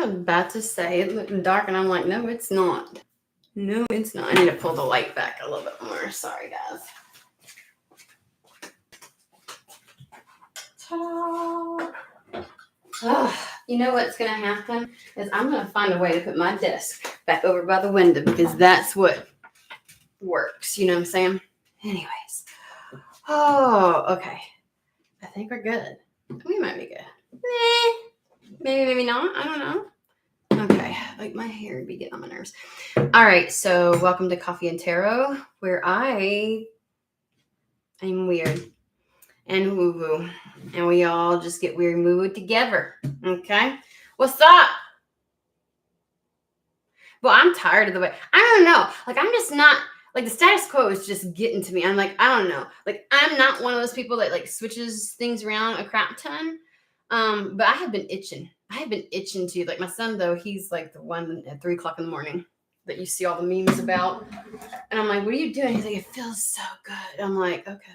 was about to say it looked dark, and I'm like, no, it's not. No, it's not. I need to pull the light back a little bit more. Sorry, guys. Ta-da! You know what's going to happen is I'm going to find a way to put my desk back over by the window because that's what works. You know what I'm saying? Anyways. Oh, okay. I think we're good. We might be good. Maybe not. I don't know. Okay. Like my hair would be getting on my nerves. All right. So welcome to Coffee and Tarot, where I'm weird and woo-woo. And we all just get weird and woo-woo together. Okay? What's up? Well, I'm tired of the way. I don't know. Like, I'm just not, like, the status quo is just getting to me. I'm like, I don't know. Like, I'm not one of those people that, like, switches things around a crap ton. But I have been itching. To, like, my son, though, he's, like, the one at 3 o'clock in the morning that you see all the memes about. And I'm like, what are you doing? He's like, it feels so good. I'm like, okay.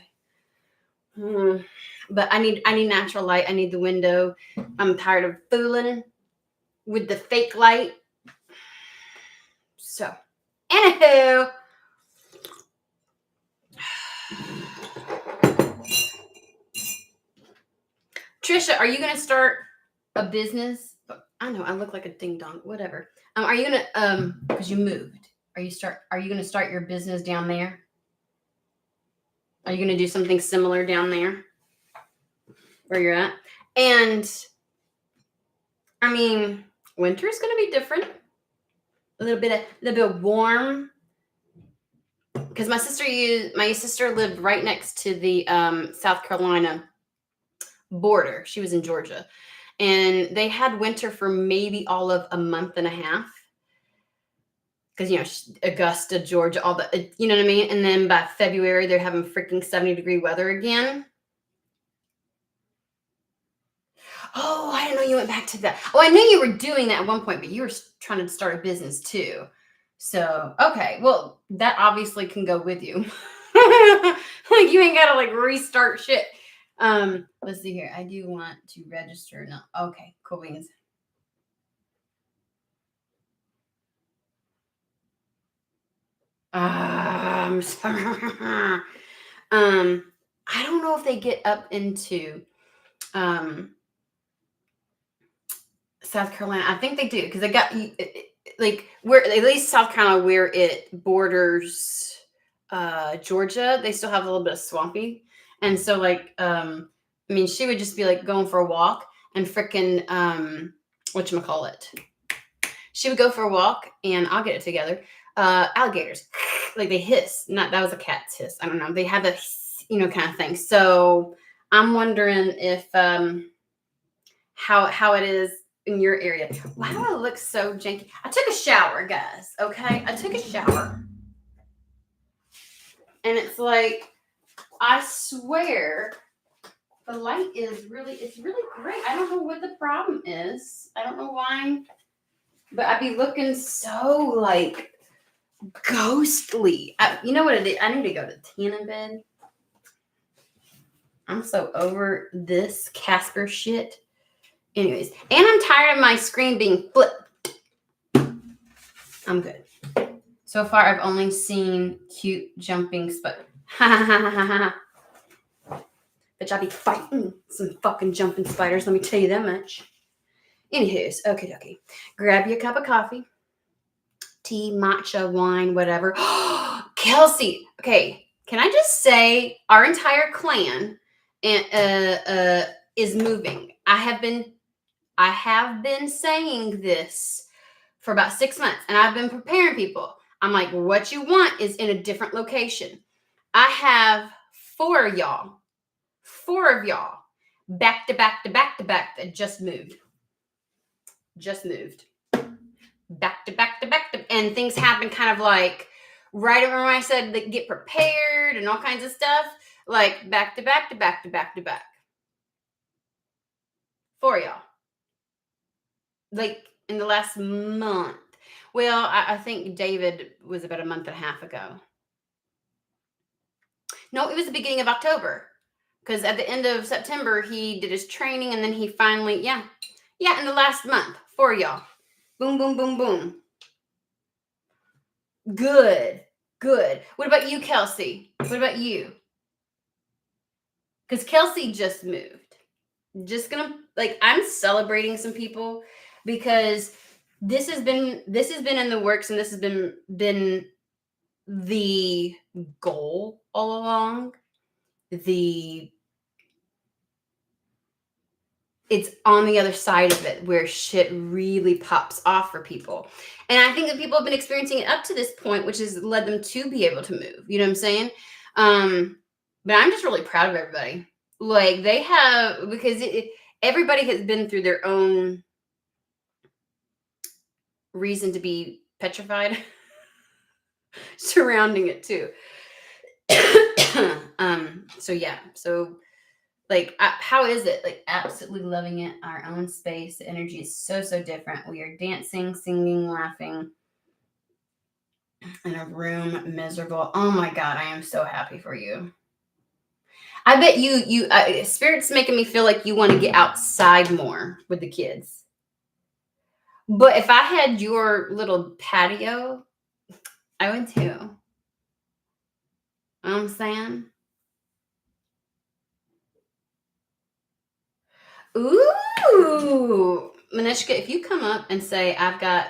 But I need natural light. I need the window. I'm tired of fooling with the fake light. So, anywho. Trisha, are you going to start a business? I know, I look like a ding dong. Whatever. Are you going to, because you moved. Are you going to start your business down there? Are you going to do something similar down there where you're at? And I mean, winter's going to be different. A little bit warm. Because my sister lived right next to the South Carolina border. She was in Georgia. And they had winter for maybe all of a month and a half. Because, Augusta, Georgia, all the, you know what I mean? And then by February, they're having freaking 70-degree weather again. Oh, I didn't know you went back to that. Oh, I knew you were doing that at one point, but you were trying to start a business too. So, okay. Well, that obviously can go with you. Like, you ain't got to, like, restart shit. Let's see here. I do want to register. No. Okay. Cool beans. I don't know if they get up into South Carolina. I think they do because they got like where at least South Carolina where it borders Georgia. They still have a little bit of swampy, and so like I mean, she would just be like going for a walk and freaking whatchamacallit. She would go for a walk, and I'll get it together. Alligators, like they hiss. That was a cat's hiss. I don't know. They have a kind of thing. So I'm wondering if how it is in your area. Why do I look so janky? I took a shower, guys. Okay, I took a shower, and it's like I swear the light is really great. I don't know what the problem is. I don't know why, but I'd be looking so like ghostly. You know what it is? I need to go to tan in bed. I'm so over this Casper shit. Anyways, and I'm tired of my screen being flipped. I'm good. So far, I've only seen cute jumping spiders. But y'all be fighting some fucking jumping spiders. Let me tell you that much. Anywho's, okay. Grab you a cup of coffee. Tea, matcha, wine, whatever. Kelsey, okay, can I just say our entire clan is moving. I have been saying this for about 6 months, and I've been preparing people. I'm like, what you want is in a different location. I have 4 of y'all, back to back that just moved. Back to back, and things happen kind of like right over when I said that get prepared and all kinds of stuff, like back to back. 4 of y'all. Like in the last month. Well, I think David was about a month and a half ago. No, it was the beginning of October. Because at the end of September, he did his training, and then he finally, in the last month, 4 of y'all. Boom, boom, boom, boom. Good. Good. What about you, Kelsey? What about you? Because Kelsey just moved. Just gonna I'm celebrating some people because this has been in the works, and this has been the goal all along. It's on the other side of it where shit really pops off for people. And I think that people have been experiencing it up to this point, which has led them to be able to move. You know what I'm saying? But I'm just really proud of everybody. Like they have, because everybody has been through their own reason to be petrified surrounding it too. So yeah. So how is it? Like absolutely loving it. Our own space. The energy is so different. We are dancing, singing, laughing in a room, miserable. Oh my God, I am so happy for you. I bet you Spirit's making me feel like you want to get outside more with the kids. But if I had your little patio, I would too. You know what I'm saying? Ooh, Manishka, if you come up and say, I've got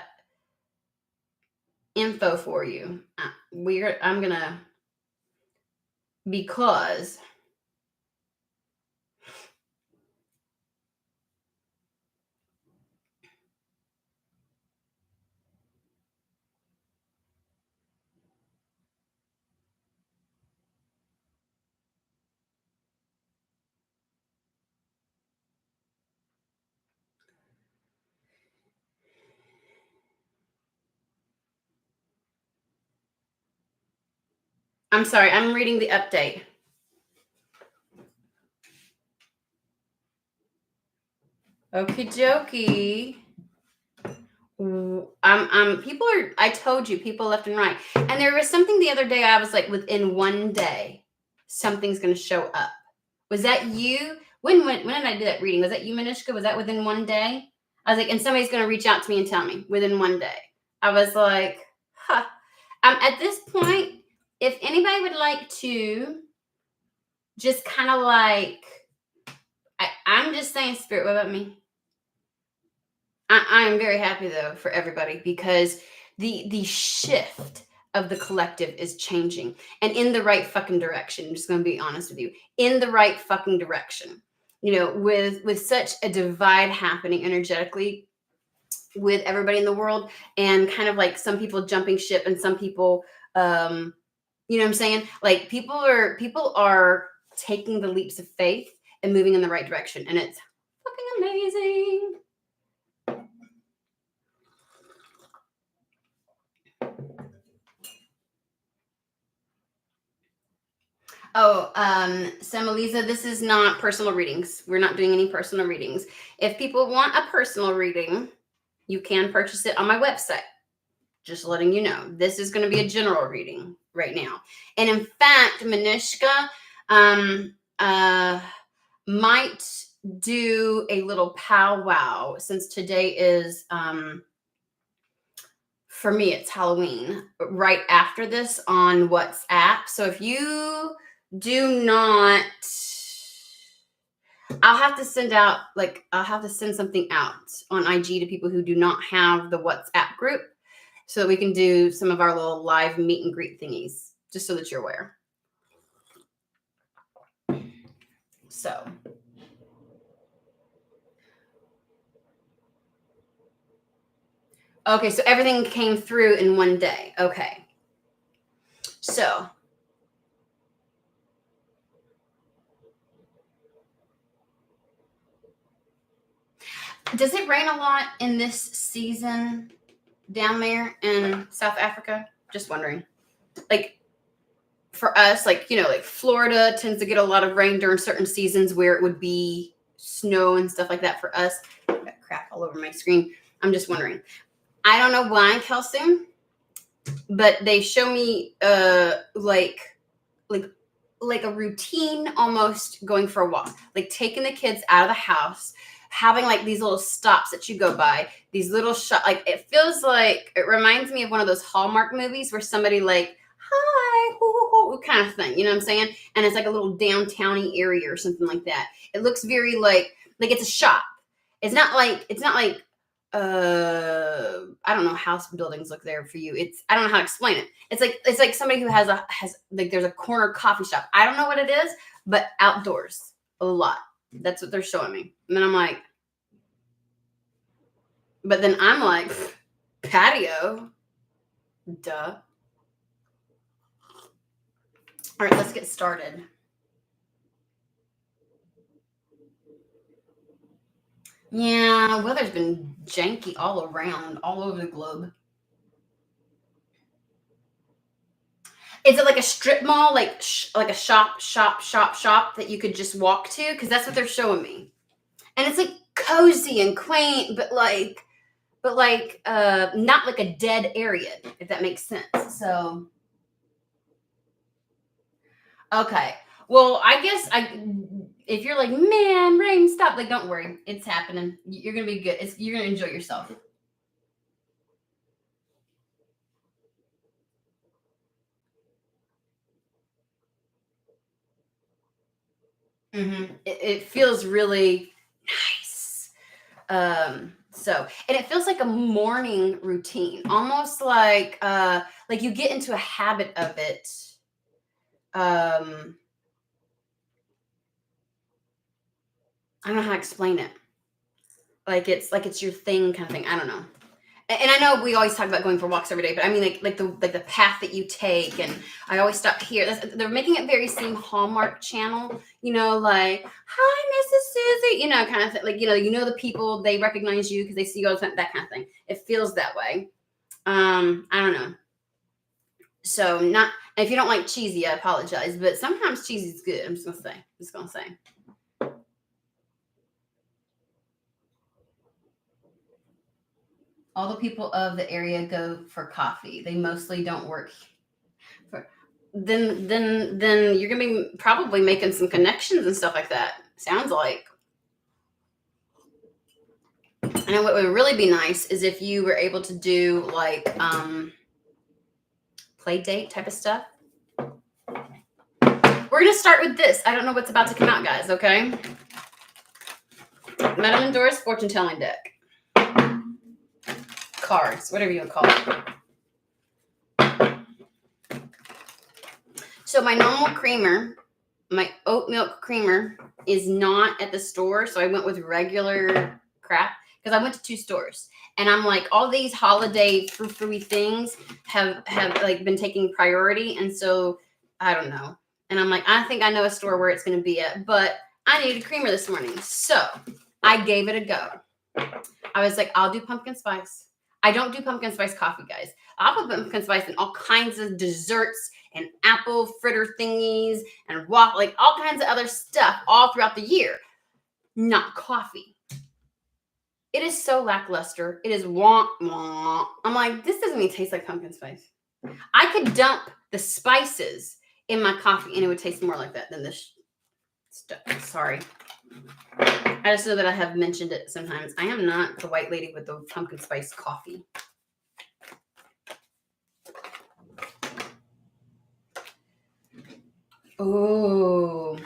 info for you, I'm gonna, because I'm sorry, I'm reading the update. Okie dokie. I told you, people left and right. And there was something the other day, I was like, within one day, something's going to show up. Was that you? When did I do that reading? Was that you, Manishka? Was that within one day? I was like, and somebody's going to reach out to me and tell me within one day. I was like, huh. At this point, if anybody would like to just kind of I'm just saying, Spirit, what about me? I am very happy though for everybody, because the shift of the collective is changing, and in the right fucking direction. I'm just going to be honest with you, in the right fucking direction. You know, with such a divide happening energetically with everybody in the world, and kind of like some people jumping ship and some people, you know what I'm saying? Like people are taking the leaps of faith and moving in the right direction, and it's fucking amazing. Oh, Semaliza, this is not personal readings. We're not doing any personal readings. If people want a personal reading, you can purchase it on my website. Just letting you know. This is going to be a general reading right now. And in fact, Manishka might do a little powwow, since today is, for me, it's Halloween, right after this on WhatsApp. So if you do not, I'll have to send something out on IG to people who do not have the WhatsApp group, so that we can do some of our little live meet and greet thingies, just so that you're aware. So. Okay, so everything came through in one day. Okay. So. Does it rain a lot in this season down there in South Africa? Just wondering. Like, for us, like Florida tends to get a lot of rain during certain seasons where it would be snow and stuff like that. For us, I've got crap all over my screen. I'm just wondering. I don't know why, Kelsey, but they show me like a routine, almost going for a walk, like taking the kids out of the house, having like these little stops that you go by, these little shop, like it feels like it reminds me of one of those Hallmark movies where somebody like, hi, hoo, hoo, hoo, kind of thing, you know what I'm saying? And it's like a little downtowny area or something like that. It looks very like it's a shop. It's not like I don't know how buildings look there for you. I don't know how to explain it. It's like somebody who has like there's a corner coffee shop. I don't know what it is, but outdoors a lot. That's what they're showing me. And then I'm like, patio. Duh. All right, let's get started. Yeah, weather's been janky all around, all over the globe. Is it like a strip mall, like a shop that you could just walk to? Because that's what they're showing me, and it's like cozy and quaint, but not like a dead area, if that makes sense. So, okay. Well, I guess if you're like, man, rain, stop, like, don't worry, it's happening. You're gonna be good. You're gonna enjoy yourself. It feels really nice. And it feels like a morning routine, almost like you get into a habit of it. I don't know how to explain it. Like it's your thing kind of thing. I don't know. And I know we always talk about going for walks every day, but I mean like the path that you take, and I always stop here. They're making it very same Hallmark Channel, like, hi, Mrs. Susie, kind of thing. Like, the people, they recognize you because they see you all the time, that kind of thing. It feels that way. I don't know. So if you don't like cheesy, I apologize, but sometimes cheesy is good. I'm just gonna say. All the people of the area go for coffee. They mostly don't work. Then you're gonna be probably making some connections and stuff like that. Sounds like. And what would really be nice is if you were able to do like play date type of stuff. We're gonna start with this. I don't know what's about to come out, guys. Okay. Madame Dora's fortune telling deck. Cards, whatever you want to call it. So my normal creamer, my oat milk creamer, is not at the store. So I went with regular crap because I went to 2 stores, and I'm like, all these holiday frou-frou things have like been taking priority, and so I don't know. And I'm like, I think I know a store where it's going to be at, but I needed a creamer this morning, so I gave it a go. I was like, I'll do pumpkin spice. I don't do pumpkin spice coffee, guys. I'll put pumpkin spice in all kinds of desserts and apple fritter thingies and like all kinds of other stuff all throughout the year. Not coffee. It is so lackluster. It is womp womp. I'm like, this doesn't even taste like pumpkin spice. I could dump the spices in my coffee and it would taste more like that than this stuff. Sorry. I just know that I have mentioned it sometimes. I am not the white lady with the pumpkin spice coffee. Oh,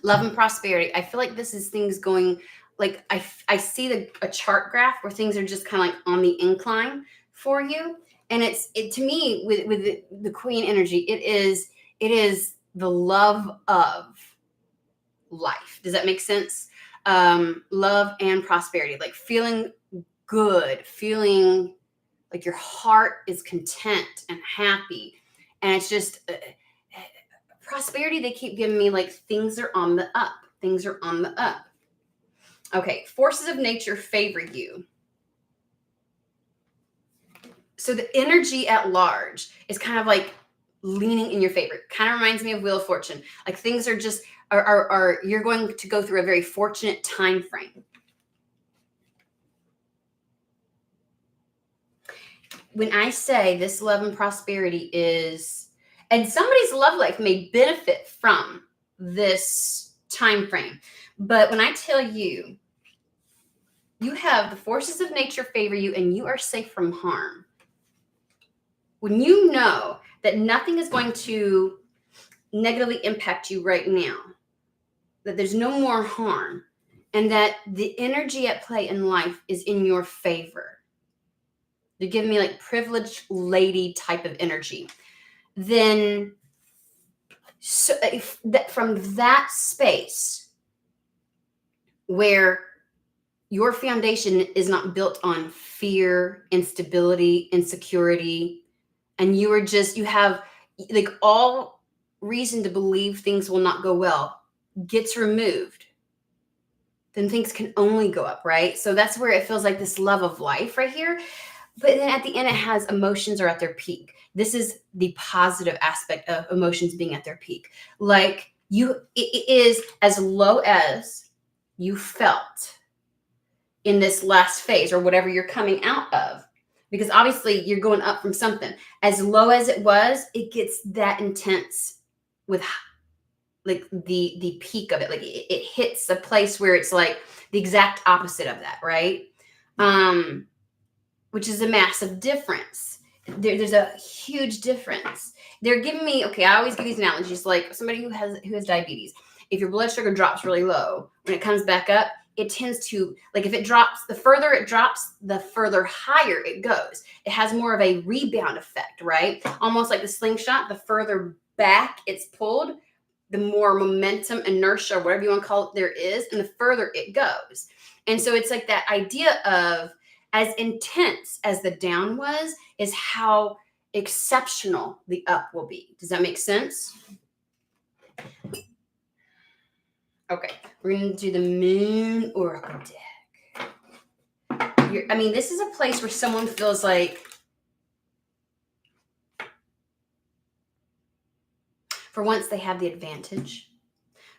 love and prosperity. I feel like this is things going, like I see a chart graph where things are just kind of like on the incline for you. And it to me, with the queen energy, it is the love of life. Does that make sense? Love and prosperity, like feeling good, feeling like your heart is content and happy. And it's just prosperity. They keep giving me like things are on the up. Things are on the up. Okay. Forces of nature favor you. So the energy at large is kind of like leaning in your favor. Kind of reminds me of Wheel of Fortune. Like things are just are you're going to go through a very fortunate time frame. When I say this love and prosperity is, and somebody's love life may benefit from this time frame, But when I tell you, you have the forces of nature favor you and you are safe from harm. When you know that nothing is going to negatively impact you right now, that there's no more harm, and that the energy at play in life is in your favor. They're giving me like privileged lady type of energy. Then so if that from that space where your foundation is not built on fear, instability, insecurity, and you have like all reason to believe things will not go well gets removed, then things can only go up, right? So that's where it feels like this love of life right here. But then at the end, it has emotions are at their peak. This is the positive aspect of emotions being at their peak. Like it is as low as you felt in this last phase or whatever you're coming out of. Because obviously you're going up from something. As low as it was, it gets that intense with like the peak of it. Like it hits a place where it's like the exact opposite of that, right? Which is a massive difference. There's a huge difference. They're giving me, okay, I always give these analogies, like somebody who has diabetes. If your blood sugar drops really low, when it comes back up, it tends to, like if it drops, the further it drops, the further higher it goes. It has more of a rebound effect, right? Almost like the slingshot, the further back it's pulled, the more momentum, inertia, whatever you want to call it, there is, and the further it goes. And so it's like that idea of, as intense as the down was, is how exceptional the up will be. Does that make sense? Okay, we're going to do the Moon Oracle deck. This is a place where someone feels like, for once, they have the advantage.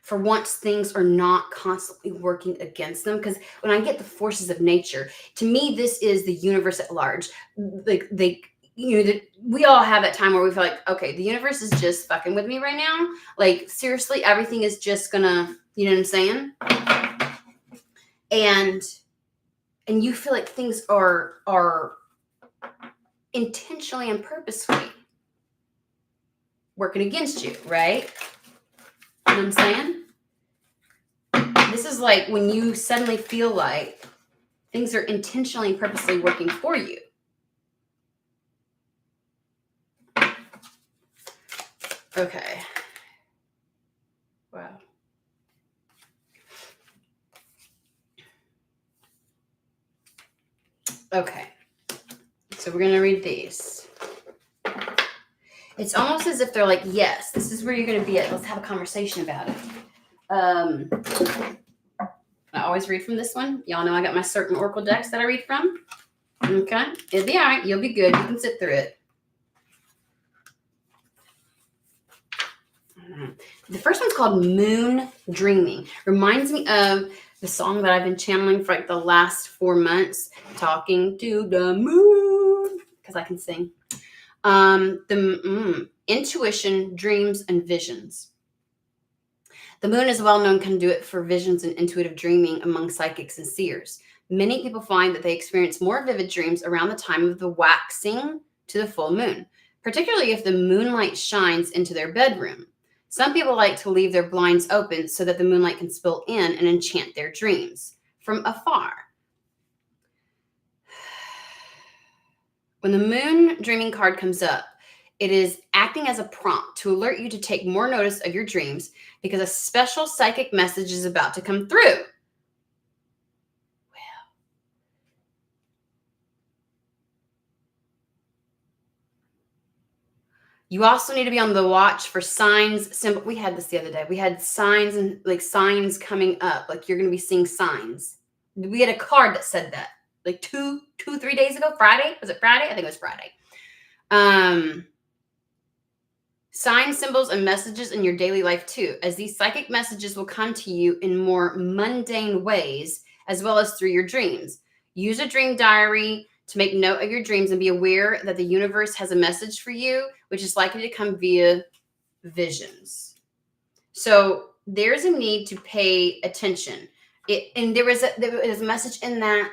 For once, things are not constantly working against them. Because when I get the forces of nature, to me, this is the universe at large. Like we all have that time where we feel like, okay, the universe is just fucking with me right now. Like seriously, everything is just gonna, you know what I'm saying? And you feel like things are intentionally and purposefully working against you, right? You know what I'm saying? This is like when you suddenly feel like things are intentionally and purposely working for you. Okay. Wow. Okay. So we're going to read these. It's almost as if they're like, yes, this is where you're going to be at. Let's have a conversation about it. I always read from this one. Y'all know I got my certain oracle decks that I read from. Okay. It'll be all right. You'll be good. You can sit through it. The first one's called Moon Dreaming. Reminds me of the song that I've been channeling for like the last 4 months, Talking to the Moon, because I can sing. Intuition, dreams, and visions. The moon is a well-known conduit for visions and intuitive dreaming among psychics and seers. Many people find that they experience more vivid dreams around the time of the waxing to the full moon, particularly if the moonlight shines into their bedroom. Some people like to leave their blinds open so that the moonlight can spill in and enchant their dreams from afar. When the moon dreaming card comes up, it is acting as a prompt to alert you to take more notice of your dreams because a special psychic message is about to come through. Well, you also need to be on the watch for signs. We had this the other day. We had signs and like signs coming up. Like you're going to be seeing signs. We had a card that said that like 3 days ago. Friday. Was it Friday? I think it was Friday. Signs, symbols, and messages in your daily life too, as these psychic messages will come to you in more mundane ways, as well as through your dreams. Use a dream diary to make note of your dreams and be aware that the universe has a message for you, which is likely to come via visions. So there's a need to pay attention. And there was a message in that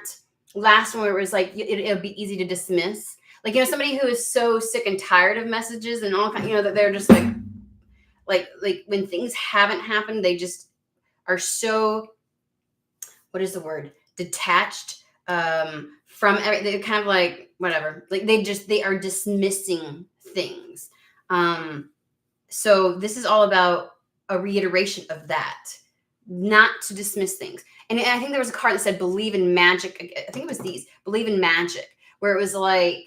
last one where it was like it'll be easy to dismiss. Like, somebody who is so sick and tired of messages and all kind, that they're just like when things haven't happened, they just are so, what is the word? Detached from everything. They're kind of like whatever. Like they are dismissing things. So this is all about a reiteration of that, not to dismiss things. And I think there was a card that said believe in magic. I think it was these, believe in magic, where it was like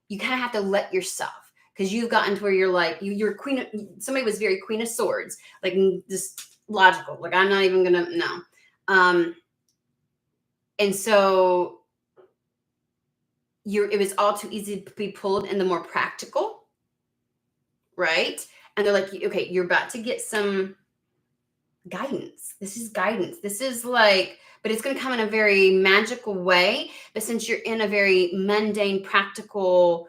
you kind of have to let yourself, because you've gotten to where you're like you're queen of, somebody was very Queen of Swords, like just logical, like I'm not even gonna no. And so it was all too easy to be pulled in the more practical, right? And they're like, okay, you're about to get some guidance. This is guidance. This is like, but it's going to come in a very magical way. But since you're in a very mundane, practical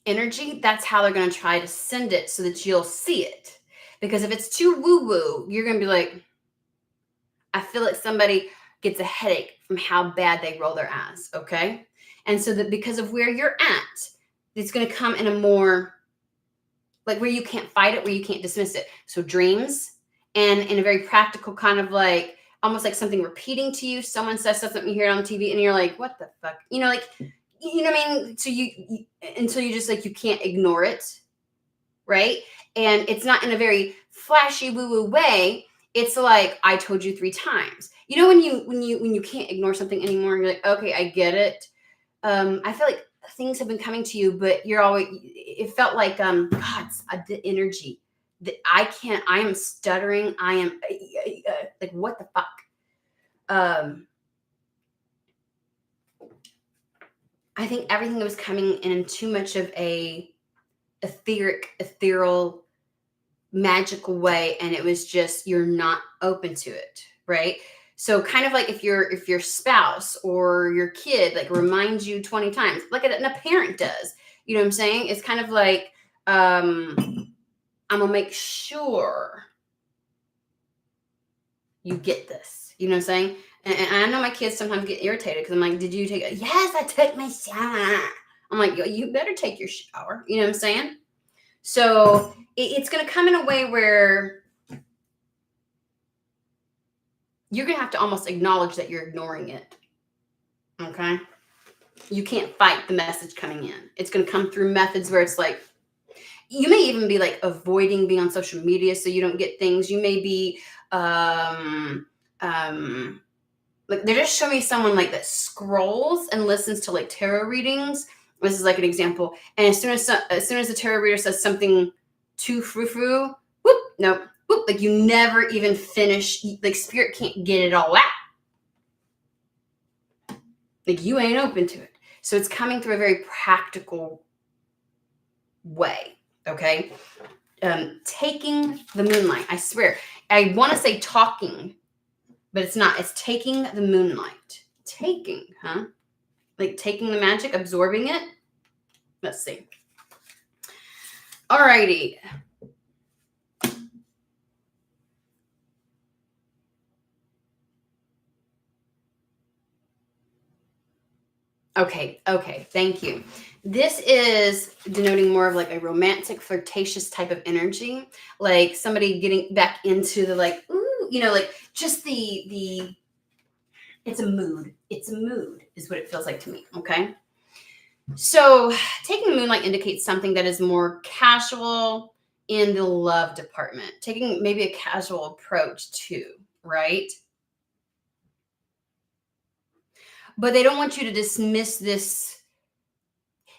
energy, that's how they're going to try to send it so that you'll see it. Because if it's too woo-woo, you're going to be like, I feel like somebody gets a headache from how bad they roll their eyes, okay? And so that because of where you're at, it's going to come in a more, like where you can't fight it, where you can't dismiss it. So dreams, and in a very practical kind of like, almost like something repeating to you. Someone says something, you hear it on TV, and you're like, what the fuck? Like, what I mean? So you until you just like, you can't ignore it, right? And it's not in a very flashy woo-woo way. It's like, I told you 3 times. When you can't ignore something anymore, you're like, okay, I get it. I feel like things have been coming to you, but you're always, it felt like, God's the energy that I am stuttering. I am like, what the fuck? I think everything that was coming in too much of a ethereal, magical way, and it was just, you're not open to it, right? So kind of like if your spouse or your kid like reminds you 20 times, like a parent does, you know what I'm saying? It's kind of like, I'm gonna make sure you get this, you know what I'm saying? And I know my kids sometimes get irritated because I'm like, did you take it? Yes, I took my shower. I'm like, you better take your shower, you know what I'm saying? So it's going to come in a way where you're going to have to almost acknowledge that you're ignoring it. Okay? You can't fight the message coming in. It's going to come through methods where it's like, you may even be like avoiding being on social media so you don't get things. You may be, like they're just showing me someone like that scrolls and listens to like tarot readings. This is like an example. And as soon as the tarot reader says something too frou-frou, whoop, no, whoop, like you never even finish, like spirit can't get it all out. Like you ain't open to it. So it's coming through a very practical way, okay? Taking the moonlight, I swear. I want to say talking, but it's not. It's taking the moonlight. Taking, huh? Like taking the magic, absorbing it. Let's see. Alrighty. Okay, thank you. This is denoting more of like a romantic, flirtatious type of energy, like somebody getting back into the like, ooh, like just the. It's a mood. It's a mood, is what it feels like to me. Okay. So taking the moonlight indicates something that is more casual in the love department, taking maybe a casual approach too, right? But they don't want you to dismiss this.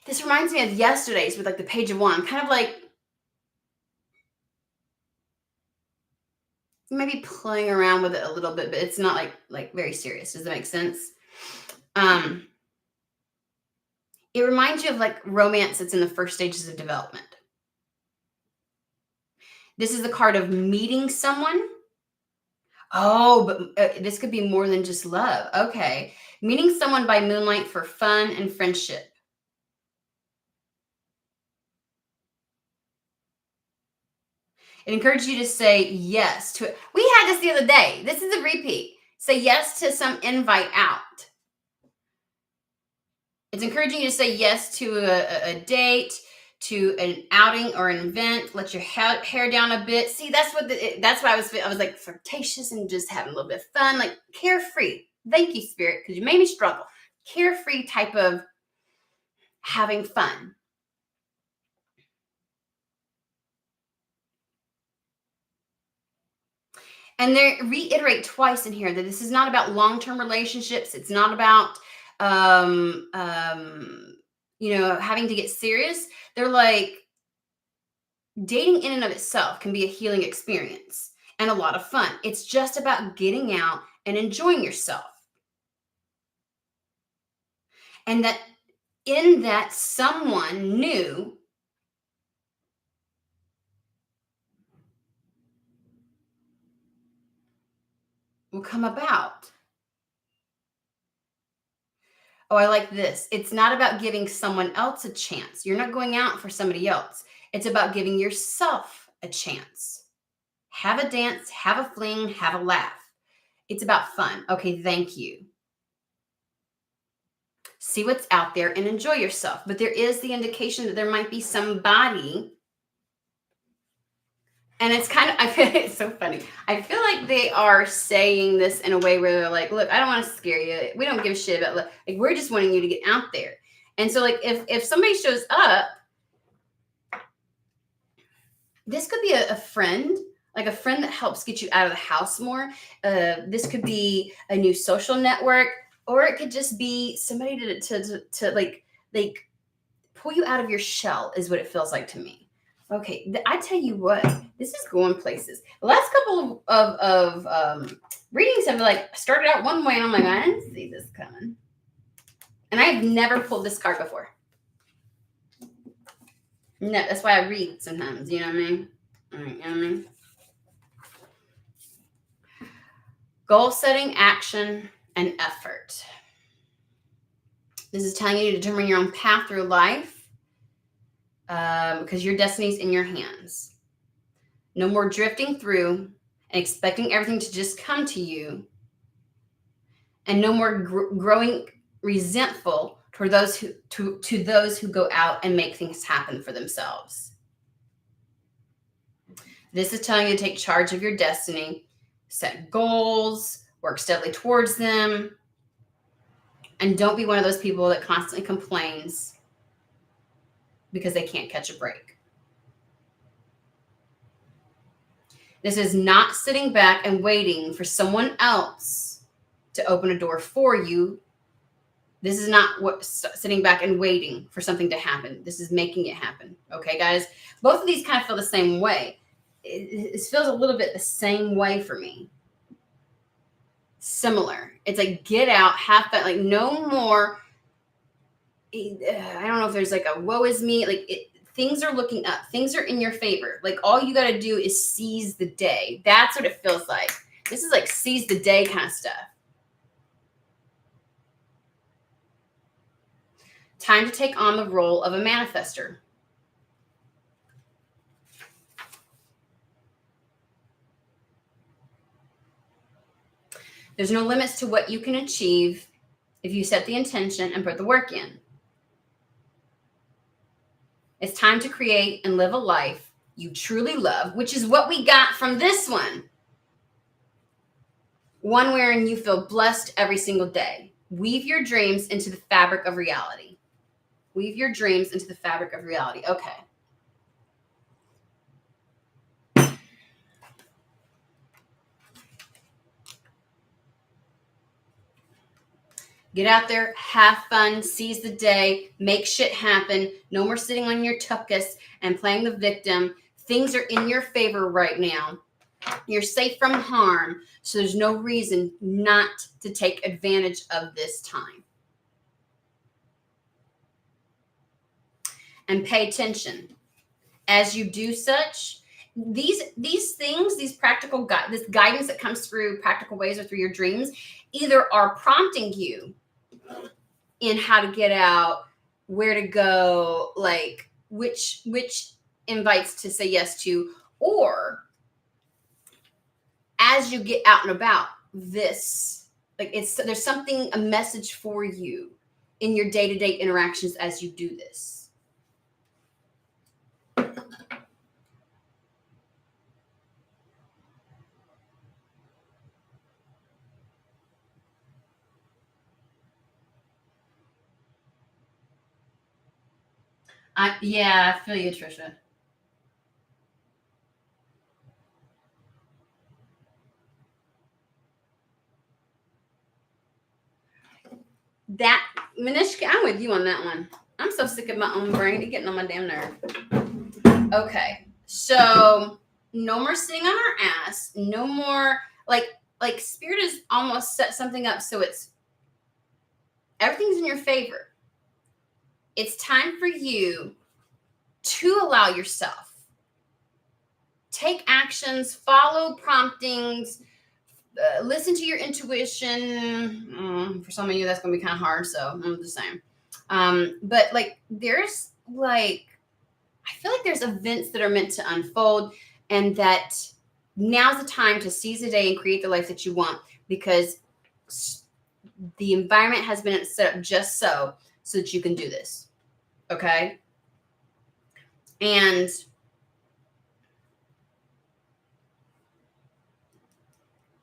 This reminds me of yesterday's with like the Page of Wands. I'm kind of like maybe playing around with it a little bit, but it's not like very serious. Does that make sense? It reminds you of like romance that's in the first stages of development. This is the card of meeting someone. Oh, but this could be more than just love. Okay. Meeting someone by moonlight for fun and friendship. It encourages you to say yes to it. We had this the other day. This is a repeat. Say yes to some invite out. It's encouraging you to say yes to a date, to an outing or an event. Let your hair down a bit. See, that's why I was like flirtatious and just having a little bit of fun, like carefree. Thank you, Spirit, because you made me struggle. Carefree type of having fun. And they reiterate twice in here that this is not about long-term relationships. It's not about having to get serious. They're like, dating in and of itself can be a healing experience and a lot of fun. It's just about getting out and enjoying yourself. And that in that someone new will come about. Oh, I like this. It's not about giving someone else a chance. You're not going out for somebody else. It's about giving yourself a chance. Have a dance, have a fling, have a laugh. It's about fun. Okay, thank you. See what's out there and enjoy yourself. But there is the indication that there might be somebody. And it's kind of, I feel it's so funny. I feel like they are saying this in a way where they're like, look, I don't want to scare you. We don't give a shit about, like, we're just wanting you to get out there. And so, like, if somebody shows up, this could be a friend, like a friend that helps get you out of the house more. This could be a new social network, or it could just be somebody to like pull you out of your shell is what it feels like to me. Okay, I tell you what, this is going places. The last couple of readings have like started out one way, and I'm like, I didn't see this coming. And I've never pulled this card before. No, that's why I read sometimes. You know what I mean? You know what I mean? Goal setting, action, and effort. This is telling you to determine your own path through life. Because your destiny's in your hands. No more drifting through and expecting everything to just come to you. And no more growing resentful toward those who to those who go out and make things happen for themselves. This is telling you to take charge of your destiny, set goals, work steadily towards them, and don't be one of those people that constantly complains because they can't catch a break. This is not sitting back and waiting for someone else to open a door for you. This is not what sitting back and waiting for something to happen. This is making it happen. Okay, guys? Both of these kind of feel the same way. It feels a little bit the same way for me. Similar. It's like get out, have fun. Like no more. I don't know if there's like a woe is me. Like things are looking up. Things are in your favor. Like all you got to do is seize the day. That's what it feels like. This is like seize the day kind of stuff. Time to take on the role of a manifester. There's no limits to what you can achieve if you set the intention and put the work in. It's time to create and live a life you truly love, which is what we got from this one. One wherein you feel blessed every single day. Weave your dreams into the fabric of reality. Weave your dreams into the fabric of reality. Okay. Get out there, have fun, seize the day, make shit happen. No more sitting on your tuchus and playing the victim. Things are in your favor right now. You're safe from harm, so there's no reason not to take advantage of this time. And pay attention. As you do such, these things, these practical this guidance that comes through practical ways or through your dreams, either are prompting you in how to get out, where to go, like which invites to say yes to, Or as you get out and about, this, like, there's something, a message for you in your day-to-day interactions as you do this. Yeah, I feel you, Trisha. That, Manishka, I'm with you on that one. I'm so sick of my own brain. It's getting on my damn nerve. Okay, so no more sitting on our ass. No more, like Spirit has almost set something up so it's everything's in your favor. It's time for you to allow yourself, take actions, follow promptings, listen to your intuition. For some of you, that's going to be kind of hard, so I'm just saying. But like, there's like, I feel like there's events that are meant to unfold, and that now's the time to seize the day and create the life that you want, because the environment has been set up just so that you can do this. Okay? And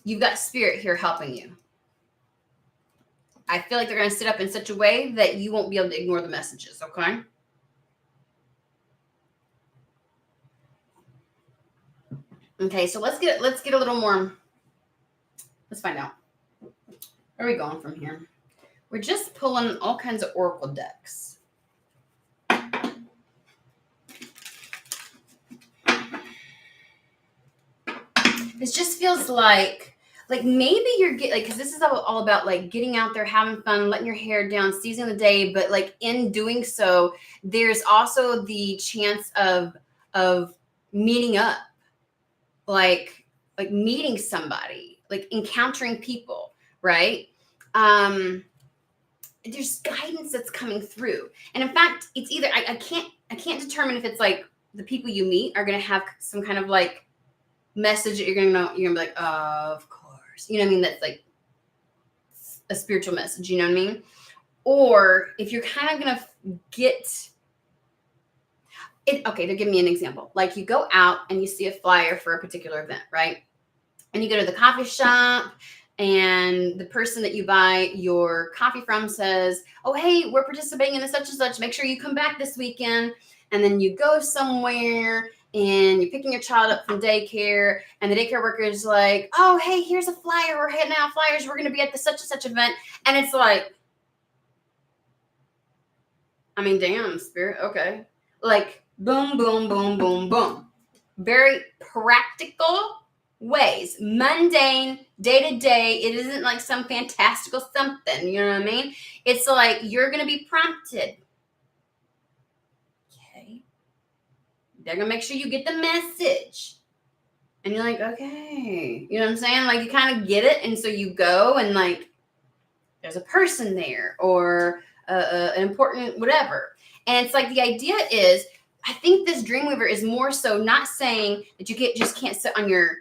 you've got Spirit here helping you. I feel like they're going to sit up in such a way that you won't be able to ignore the messages, okay? Okay, so let's get a little more. Let's find out. Where are we going from here? We're just pulling all kinds of oracle decks. This just feels like maybe you're because this is all about like getting out there, having fun, letting your hair down, seizing the day. But like in doing so, there's also the chance of meeting up, like meeting somebody, like encountering people, right? There's guidance that's coming through, and in fact, it's either I can't determine if it's like the people you meet are gonna have some kind of like message that you're gonna be like, of course, you know what I mean? That's like a spiritual message, you know what I mean? Or if you're kind of gonna get it. Okay, to give me an example, like you go out and you see a flyer for a particular event, right? And you go to the coffee shop, and the person that you buy your coffee from says, oh, hey, we're participating in the such and such, make sure you come back this weekend. And then you go somewhere and you're picking your child up from daycare, and the daycare worker is like, oh, hey, here's a flyer, we're handing out flyers, we're going to be at the such and such event. And it's like, I mean, damn, Spirit, okay. Like, boom, boom, boom, boom, boom. Very practical ways, mundane, day to day. It isn't like some fantastical something, you know what I mean? It's like you're going to be prompted. Okay. They're going to make sure you get the message. And you're like, okay. You know what I'm saying? Like, you kind of get it. And so you go, and like, there's a person there, or an important whatever. And it's like, the idea is, I think this Dreamweaver is more so not saying that you just can't sit on your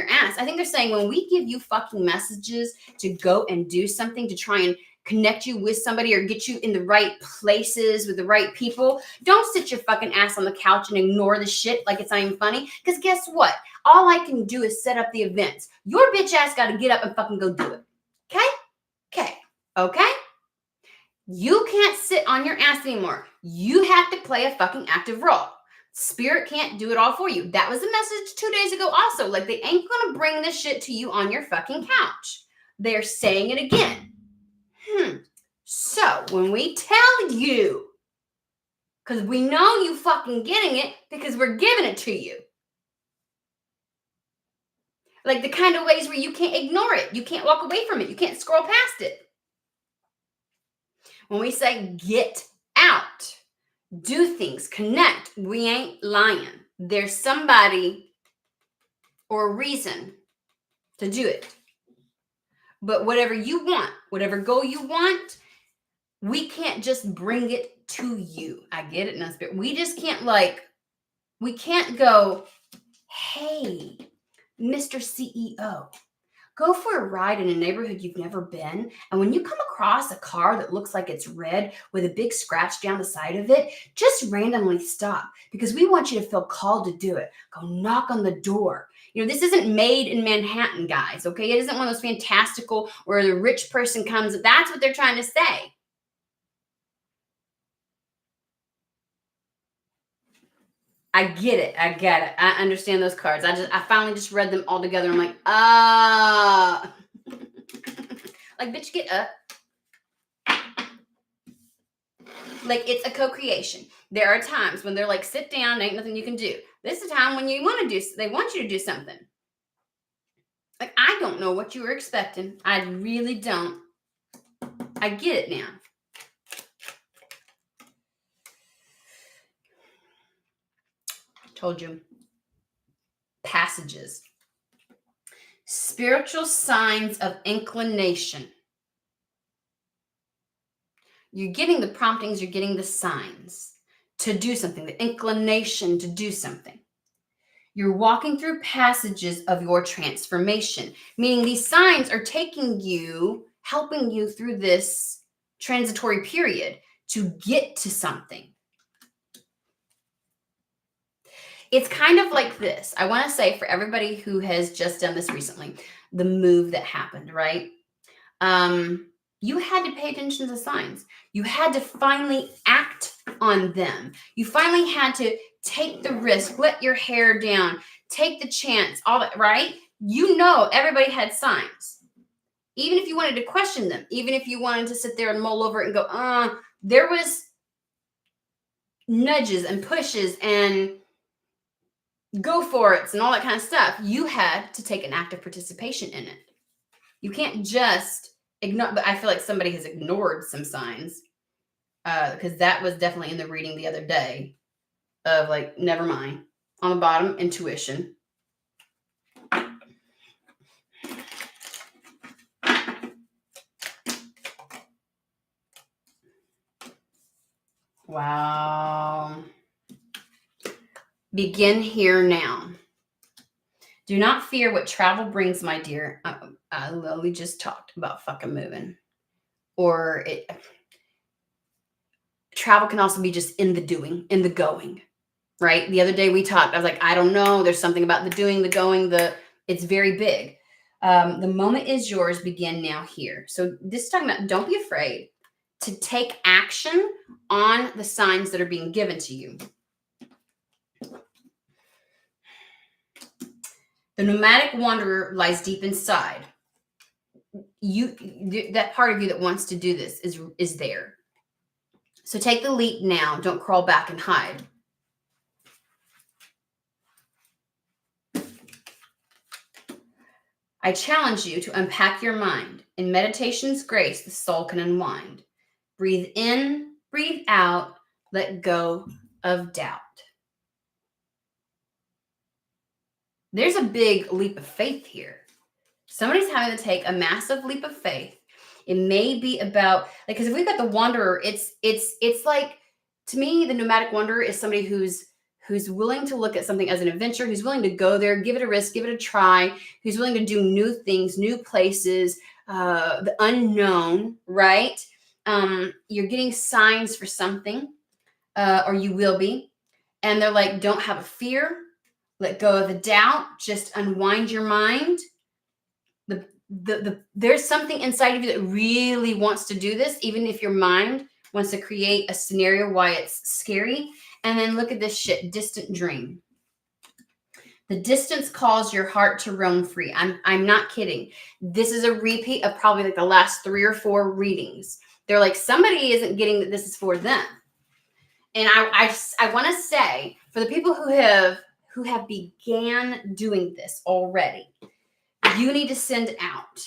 ass. I think they're saying, when we give you fucking messages to go and do something, to try and connect you with somebody or get you in the right places with the right people, don't sit your fucking ass on the couch and ignore the shit like it's not even funny. Because guess what? All I can do is set up the events. Your bitch ass got to get up and fucking go do it. Okay? You can't sit on your ass anymore. You have to play a fucking active role. Spirit can't do it all for you. That was the message 2 days ago also. Like, they ain't going to bring this shit to you on your fucking couch. They're saying it again. So when we tell you, because we know you fucking getting it, because we're giving it to you. Like the kind of ways where you can't ignore it. You can't walk away from it. You can't scroll past it. When we say get out, do things, connect, we ain't lying. There's somebody or reason to do it. But whatever you want, whatever goal you want, we can't just bring it to you. I get it, no Spirit. We just can't we can't go, Hey, Mr. CEO, go for a ride in a neighborhood you've never been. And when you come across a car that looks like it's red with a big scratch down the side of it, just randomly stop because we want you to feel called to do it. Go knock on the door. This isn't made in Manhattan, guys, okay? It isn't one of those fantastical where the rich person comes. That's what they're trying to say. I get it. I get it. I understand those cards. I finally just read them all together. I'm like, like, bitch, get up. Like, it's a co-creation. There are times when they're like, sit down, ain't nothing you can do. This is a time when you want to do, they want you to do something. Like, I don't know what you were expecting. I really don't. I get it now. Told you. Passages. Spiritual signs of inclination. You're getting the promptings, you're getting the signs to do something, the inclination to do something. You're walking through passages of your transformation, meaning these signs are taking you, helping you through this transitory period to get to something. It's kind of like this. I want to say for everybody who has just done this recently, the move that happened, right? You had to pay attention to signs. You had to finally act on them. You finally had to take the risk, let your hair down, take the chance, all that, right? Everybody had signs. Even if you wanted to question them, even if you wanted to sit there and mull over it and go, there was nudges and pushes and go for it and all that kind of stuff. You had to take an active participation in it. You can't just ignore, but I feel like somebody has ignored some signs because that was definitely in the reading the other day of like, never mind. On the bottom, intuition. Wow. Begin here now. Do not fear what travel brings, my dear. I literally just talked about fucking moving. Travel can also be just in the doing, in the going, right? The other day we talked, I was like, I don't know. There's something about the doing, the going, it's very big. The moment is yours. Begin now here. So this is talking about, don't be afraid to take action on the signs that are being given to you. The nomadic wanderer lies deep inside. That part of you that wants to do this is there. So take the leap now. Don't crawl back and hide. I challenge you to unpack your mind. In meditation's grace, the soul can unwind. Breathe in, breathe out, let go of doubt. There's a big leap of faith here. Somebody's having to take a massive leap of faith. It may be about, like, because if we've got the wanderer, it's like, to me, the nomadic wanderer is somebody who's willing to look at something as an adventure, who's willing to go there, give it a risk, give it a try, who's willing to do new things, new places, the unknown, right? You're getting signs for something, or you will be. And they're like, don't have a fear. Let go of the doubt. Just unwind your mind. There's something inside of you that really wants to do this, even if your mind wants to create a scenario why it's scary. And then look at this shit, distant dream. The distance calls your heart to roam free. I'm not kidding. This is a repeat of probably like the last 3 or 4 readings. They're like, somebody isn't getting that this is for them. And I want to say, for the people who have began doing this already, you need to send out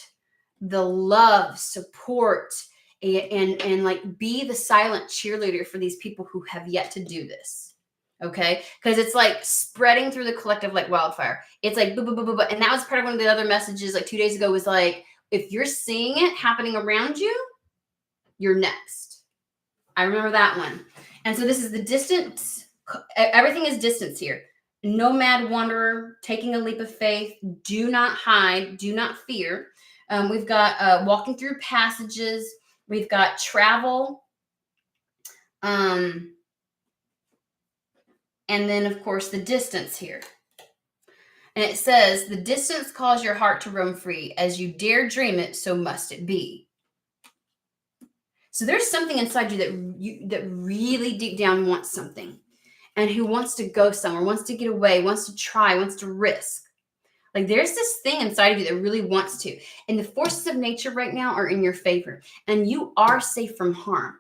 the love, support, and like be the silent cheerleader for these people who have yet to do this. Okay? Because it's like spreading through the collective like wildfire. It's like, boo, boo, boo, boo, boo. And that was part of one of the other messages like 2 days ago was like, if you're seeing it happening around you, you're next. I remember that one. And so this is the distance. Everything is distance here. nomad wanderer, taking a leap of faith, do not hide, do not fear. We've got walking through passages. We've got travel. And then, of course, the distance here. And it says, the distance calls your heart to roam free. As you dare dream it, so must it be. So there's something inside you that really deep down wants something, and who wants to go somewhere, wants to get away, wants to try, wants to risk. Like there's this thing inside of you that really wants to. And the forces of nature right now are in your favor, and you are safe from harm.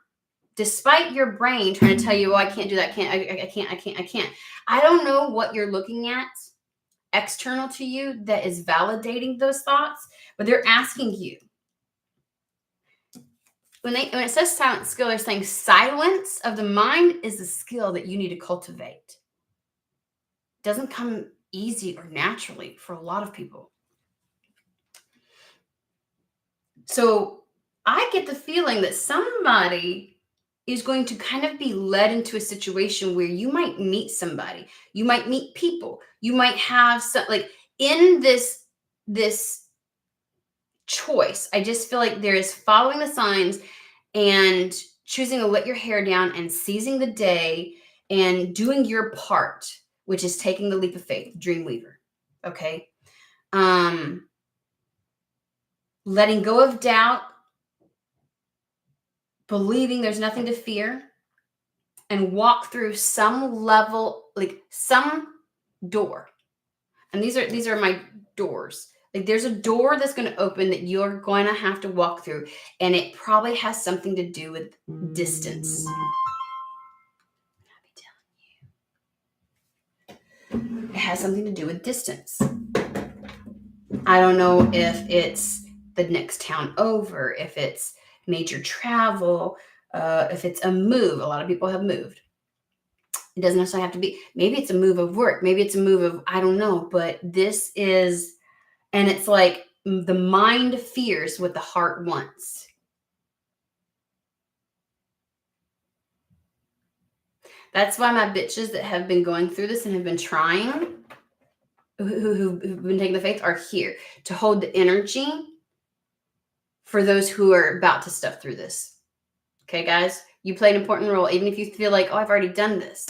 Despite your brain trying to tell you, oh, I can't do that, I can't. I don't know what you're looking at external to you that is validating those thoughts, but they're asking you. When it says silent skill, they're saying silence of the mind is a skill that you need to cultivate. It doesn't come easy or naturally for a lot of people. So I get the feeling that somebody is going to kind of be led into a situation where you might meet somebody, you might meet people, you might have some, like in this choice. I just feel like there is following the signs and choosing to let your hair down and seizing the day and doing your part, which is taking the leap of faith, Dreamweaver. Okay. Letting go of doubt, believing there's nothing to fear, and walk through some level, like some door. And these are my doors. Like there's a door that's going to open that you're going to have to walk through. And it probably has something to do with distance. It has something to do with distance. I don't know if it's the next town over, if it's major travel, if it's a move. A lot of people have moved. It doesn't necessarily have to be. Maybe it's a move of work. Maybe it's a move of, I don't know. But this is, and it's like the mind fears what the heart wants. That's why my bitches that have been going through this and have been trying, who've been taking the faith, are here to hold the energy for those who are about to step through this. Okay, guys? You play an important role, even if you feel like, oh, I've already done this.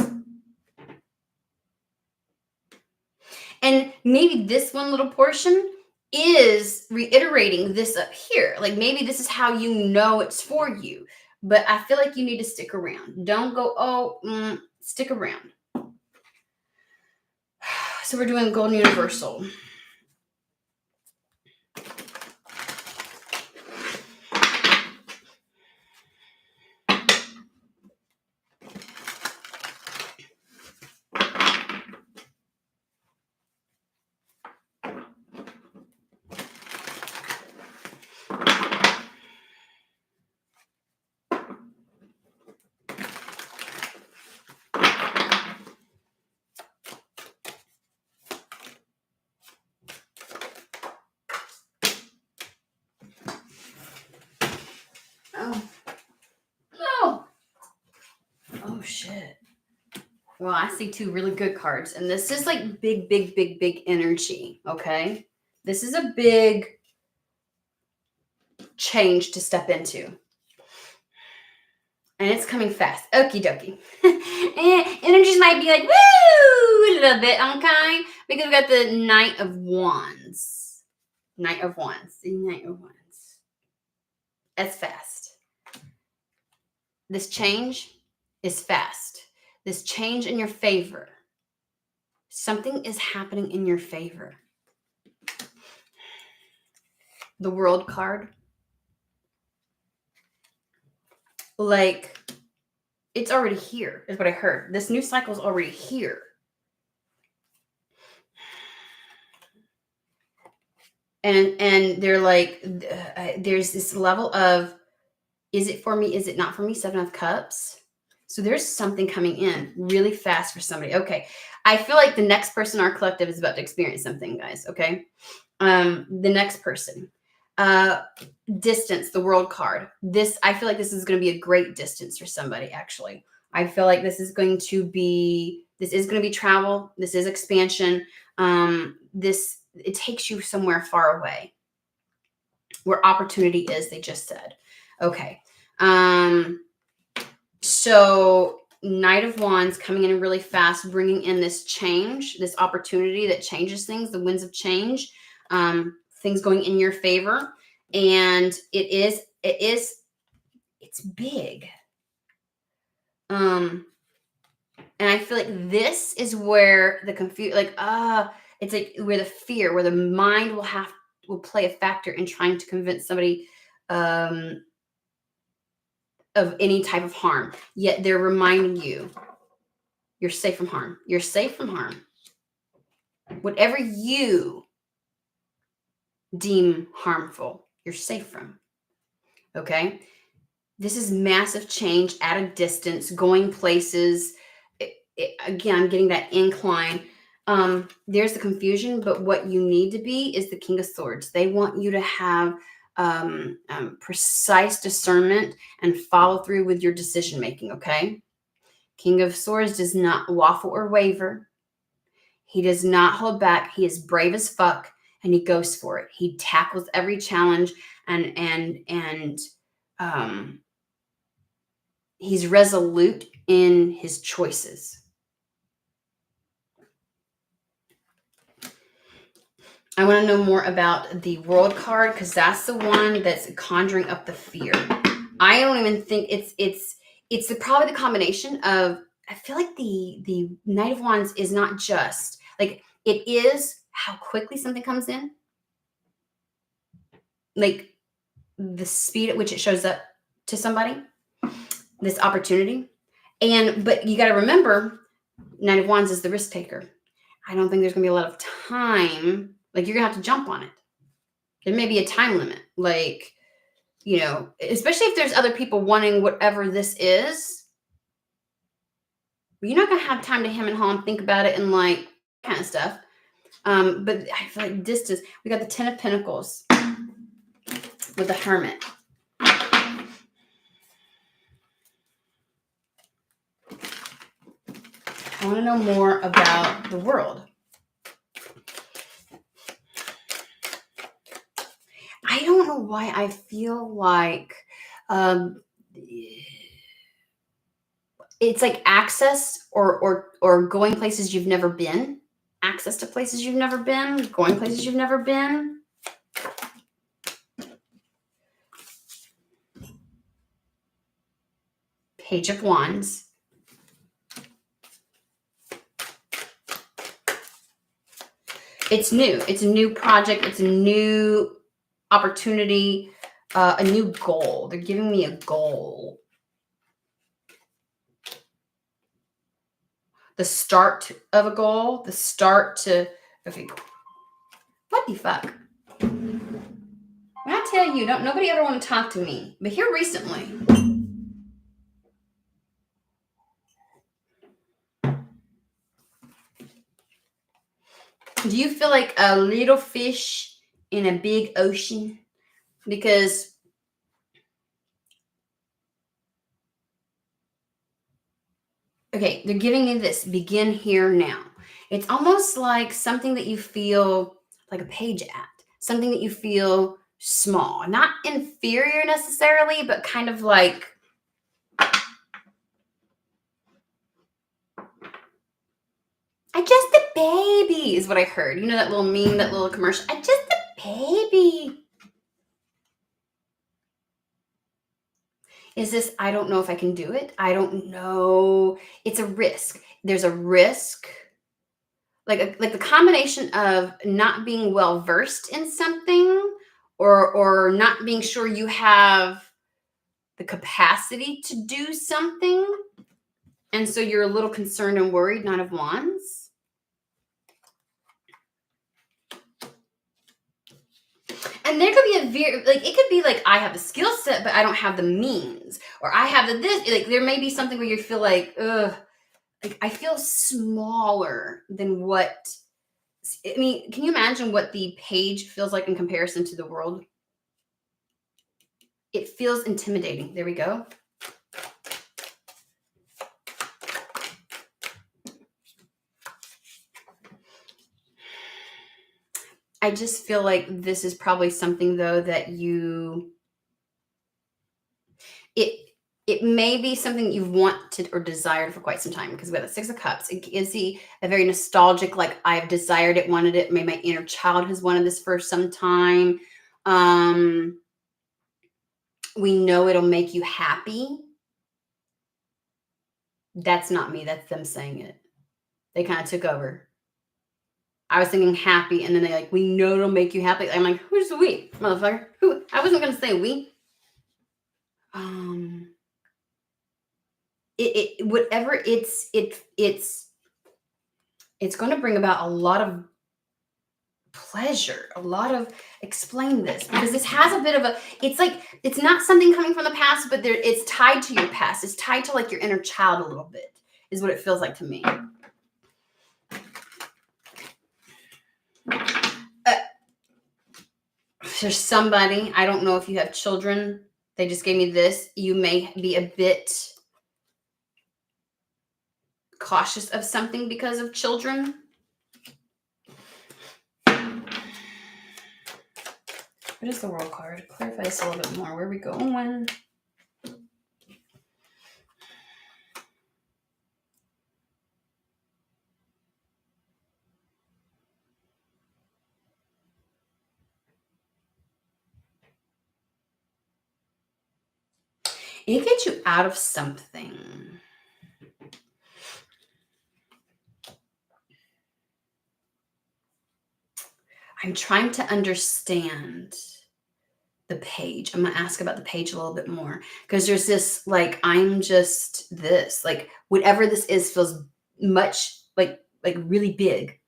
And maybe this one little portion is reiterating this up here. Like maybe this is how you know it's for you. But I feel like you need to stick around. Don't go, stick around. So we're doing Golden Universal. Oh, shit. Well, I see two really good cards. And this is like big energy, okay? This is a big change to step into. And it's coming fast. Okie dokie. Energies might be like, woo, a little bit, okay? Because we got the Knight of Wands. Knight of Wands. The Knight of Wands. That's fast. This change is fast. This change in your favor. Something is happening in your favor. The World card. Like, it's already here, is what I heard. This new cycle is already here. And they're like, there's this level of, is it for me? Is it not for me? 7 of Cups. So there's something coming in really fast for somebody. Okay. I feel like the next person in our collective is about to experience something, guys. Okay. The next person. Distance, the World card. I feel like this is going to be a great distance for somebody, actually. I feel like this is going to be This is going to be travel. This is expansion. It takes you somewhere far away where opportunity is, they just said. Okay. So Knight of Wands coming in really fast, bringing in this change, this opportunity that changes things, the winds of change, things going in your favor. And it's big. And I feel like this is where the it's like where the fear, where the mind will play a factor in trying to convince somebody of any type of harm. Yet they're reminding you, you're safe from harm. You're safe from harm. Whatever you deem harmful, you're safe from. Okay? This is massive change at a distance, going places. Again, getting that incline. There's the confusion, but what you need to be is the King of Swords. They want you to have precise discernment and follow through with your decision making, okay? King of Swords does not waffle or waver. He does not hold back. He is brave as fuck, and he goes for it. He tackles every challenge, and he's resolute in his choices. I want to know more about the World card because that's the one that's conjuring up the fear. I don't even think it's probably the combination of, I feel like the Knight of Wands is not just like, it is how quickly something comes in, like the speed at which it shows up to somebody, this opportunity. But you got to remember, Knight of Wands is the risk taker. I don't think there's gonna be a lot of time. Like, you're gonna have to jump on it. There may be a time limit, like, especially if there's other people wanting whatever this is. You're not gonna have time to hem and haw and think about it and like kind of stuff. But I feel like distance. We got the Ten of Pentacles with the Hermit. I want to know more about the World. I don't know why I feel like it's like access or going places you've never been. Access to places you've never been. Going places you've never been. Page of Wands. It's new. It's a new project. It's a new opportunity, a new goal. They're giving me a goal. The start of a goal. The start to, okay, what the fuck? When I tell you, nobody ever want to talk to me, but here recently. Do you feel like a little fish in a big ocean? Because okay, they're giving you this, begin here now. It's almost like something that you feel like a page at, something that you feel small, not inferior necessarily, but kind of like, I just a baby is what I heard. You know that little meme, that little commercial? I just a baby. Is this, I don't know if I can do it. I don't know. It's a risk. There's a risk. Like the combination of not being well versed in something or not being sure you have the capacity to do something. And so you're a little concerned and worried, Knight of Wands. And there could be it could be like, I have the skill set, but I don't have the means. Or I have this, like there may be something where you feel like, ugh, like I feel smaller than what, I mean, can you imagine what the page feels like in comparison to the World? It feels intimidating. There we go. I just feel like this is probably something though that it it may be something you've wanted or desired for quite some time because we have the Six of Cups. It gives you a very nostalgic, like I've desired it, wanted it. Maybe my inner child has wanted this for some time. We know it'll make you happy. That's not me. That's them saying it. They kind of took over. I was thinking happy, and then they like, we know it'll make you happy. I'm like, who's we, motherfucker? Who? I wasn't gonna say we. Whatever it's going to bring about a lot of pleasure, a lot of explain this because this has a bit of a, it's like it's not something coming from the past, but it's tied to your past. It's tied to like your inner child a little bit, is what it feels like to me. There's somebody, I don't know if you have children. They just gave me this. You may be a bit cautious of something because of children. What is the World card? Clarify this a little bit more. Where are we going? It gets you out of something. I'm trying to understand the page. I'm going to ask about the page a little bit more because there's this, like, I'm just this, like, whatever this is feels much like really big.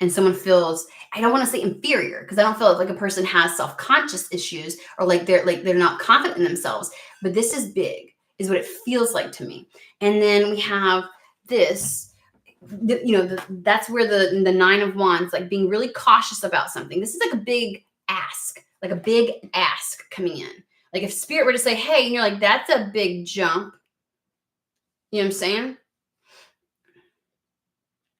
And someone feels, I don't want to say inferior because I don't feel like a person has self-conscious issues or like they're not confident in themselves, but this is big is what it feels like to me. And then we have this, that's where the Nine of Wands, like being really cautious about something. This is like a big ask coming in. Like if Spirit were to say, hey, and you're like, that's a big jump. You know what I'm saying?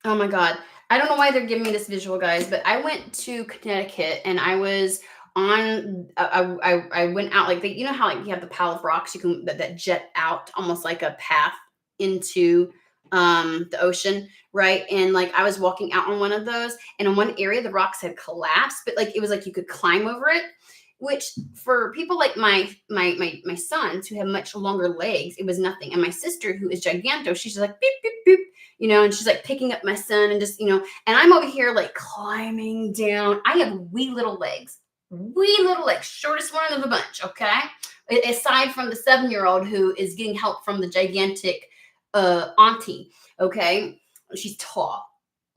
Oh my God. I don't know why they're giving me this visual, guys, but I went to Connecticut and I was on, I went out like, you know how like you have the pile of rocks, you can, that jet out almost like a path into the ocean, right? And like I was walking out on one of those and in one area, the rocks had collapsed, but like, it was like you could climb over it, which for people like my sons who have much longer legs, it was nothing. And my sister who is giganto, she's just like, beep, beep, beep. And she's like picking up my son and just, and I'm over here like climbing down. I have wee little legs, shortest one of the bunch. Okay. Aside from the 7-year-old who is getting help from the gigantic auntie. Okay. She's tall,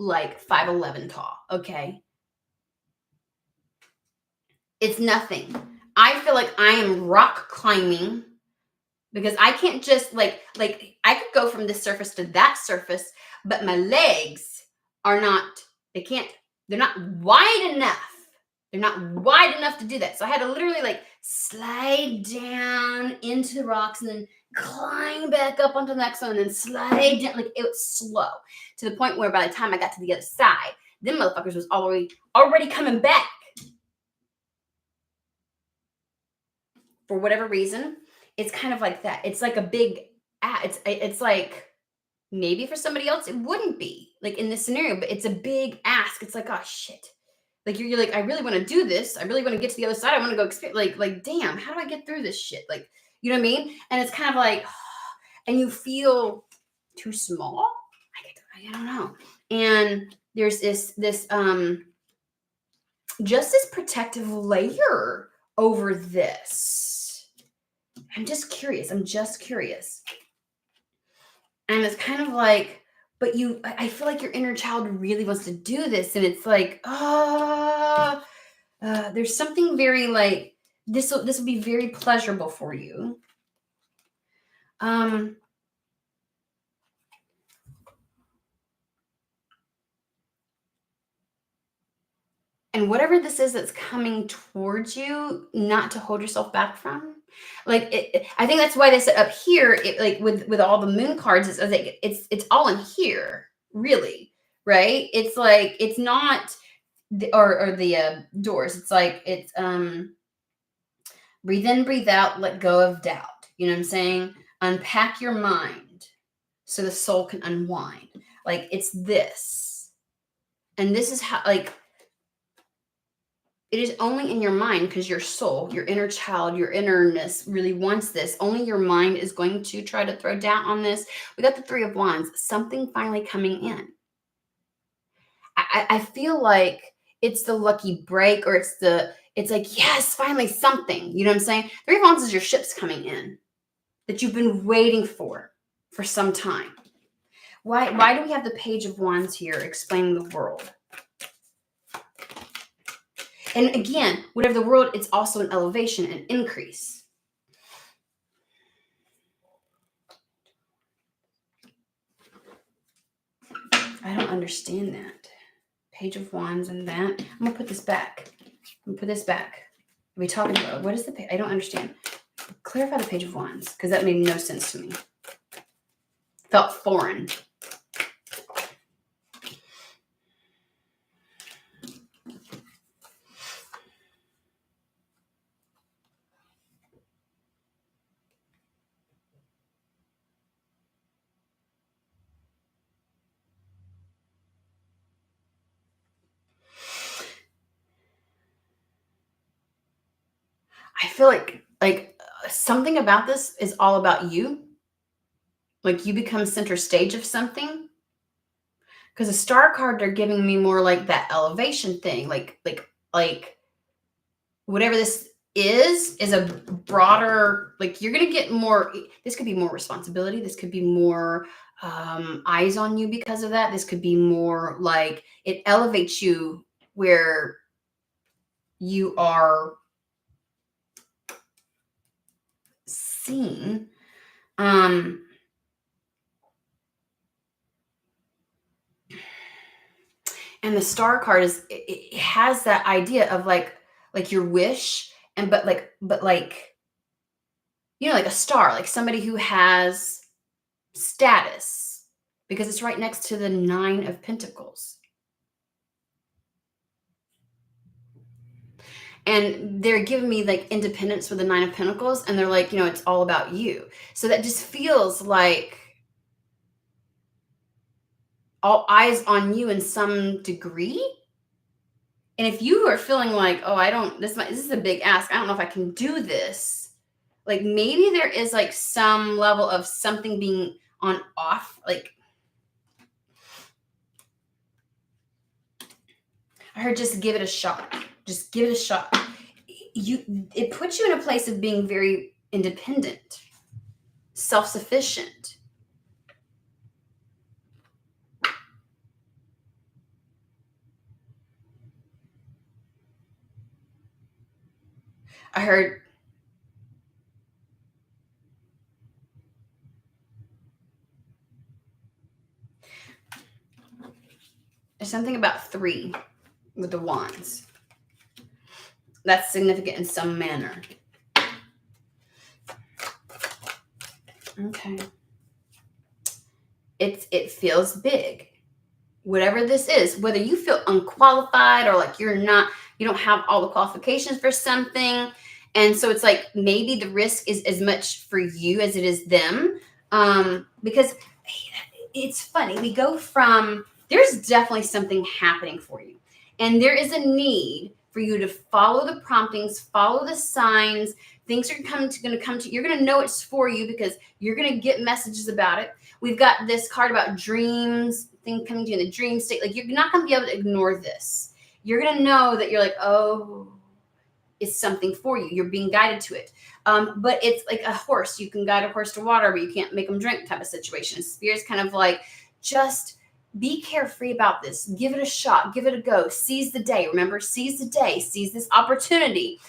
like 5'11" tall. Okay. It's nothing. I feel like I am rock climbing because I can't just like I could go from this surface to that surface, but my legs are not, they're not wide enough. They're not wide enough to do that. So I had to literally like slide down into the rocks and then climb back up onto the next one and then slide down. Like it was slow to the point where by the time I got to the other side, them motherfuckers was already coming back. For whatever reason, it's kind of like that. It's like a big, it's like maybe for somebody else it wouldn't be like in this scenario, but it's a big ask. It's like, oh shit. Like you're like, I really want to do this. I really want to get to the other side. I want to go experience, like, damn, how do I get through this shit? Like, you know what I mean? And it's kind of like, and you feel too small. I don't know. And there's this just this protective layer over this. I'm just curious. And it's kind of like, but I feel like your inner child really wants to do this. And it's like, there's something very like, this will be very pleasurable for you. And whatever this is that's coming towards you, not to hold yourself back from. Like I think that's why they said up here, like with all the moon cards, it's all in here, really, right? It's like it's not the doors. It's like it's breathe in, breathe out, let go of doubt. You know what I'm saying? Unpack your mind so the soul can unwind. Like it's this. And this is how, like, it is only in your mind, because your soul, your inner child, your innerness really wants this. Only your mind is going to try to throw doubt on this. We got the Three of Wands, something finally coming in. I feel like it's the lucky break, or it's like, yes, finally something. You know what I'm saying? Three of Wands is your ships coming in that you've been waiting for some time. Why do we have the Page of Wands here explaining the world? And again, whatever the world, it's also an elevation, an increase. I don't understand that. Page of Wands and that. I'm going to put this back. Are we talking about, what is the page? I don't understand. Clarify the Page of Wands, because that made no sense to me. Felt foreign. I feel like something about this is all about you. Like you become center stage of something. Because the Star card, they're giving me more like that elevation thing. Like whatever this is a broader, like you're going to get more. This could be more responsibility. This could be more eyes on you because of that. This could be more like it elevates you where you are seen. And the Star card it has that idea of like your wish, and but like you know, like a star, like somebody who has status, because it's right next to the Nine of Pentacles. And they're giving me like independence with the Nine of Pentacles, and they're like, you know, it's all about you. So that just feels like all eyes on you in some degree. And if you are feeling like, oh, this is a big ask, I don't know if I can do this. Like maybe there is like some level of something being on off. Like I heard, just give it a shot. Just give it a shot. It puts you in a place of being very independent, self-sufficient. I heard there's something about 3 with the wands. That's significant in some manner. Okay. It feels big. Whatever this is, whether you feel unqualified or like you don't have all the qualifications for something. And so it's like maybe the risk is as much for you as it is them. Because it's funny. We go from, there's definitely something happening for you. And there is a need for you to follow the promptings, follow the signs. Things are going to come to you. You're going to know it's for you because you're going to get messages about it. We've got this card about dreams, thing coming to you in the dream state. Like you're not going to be able to ignore this. You're going to know that you're like, oh, it's something for you. You're being guided to it. But it's like a horse. You can guide a horse to water, but you can't make them drink type of situation. Spirit's kind of like, just be carefree about this. Give it a shot. Give it a go. Seize the day. Remember, seize the day. Seize this opportunity.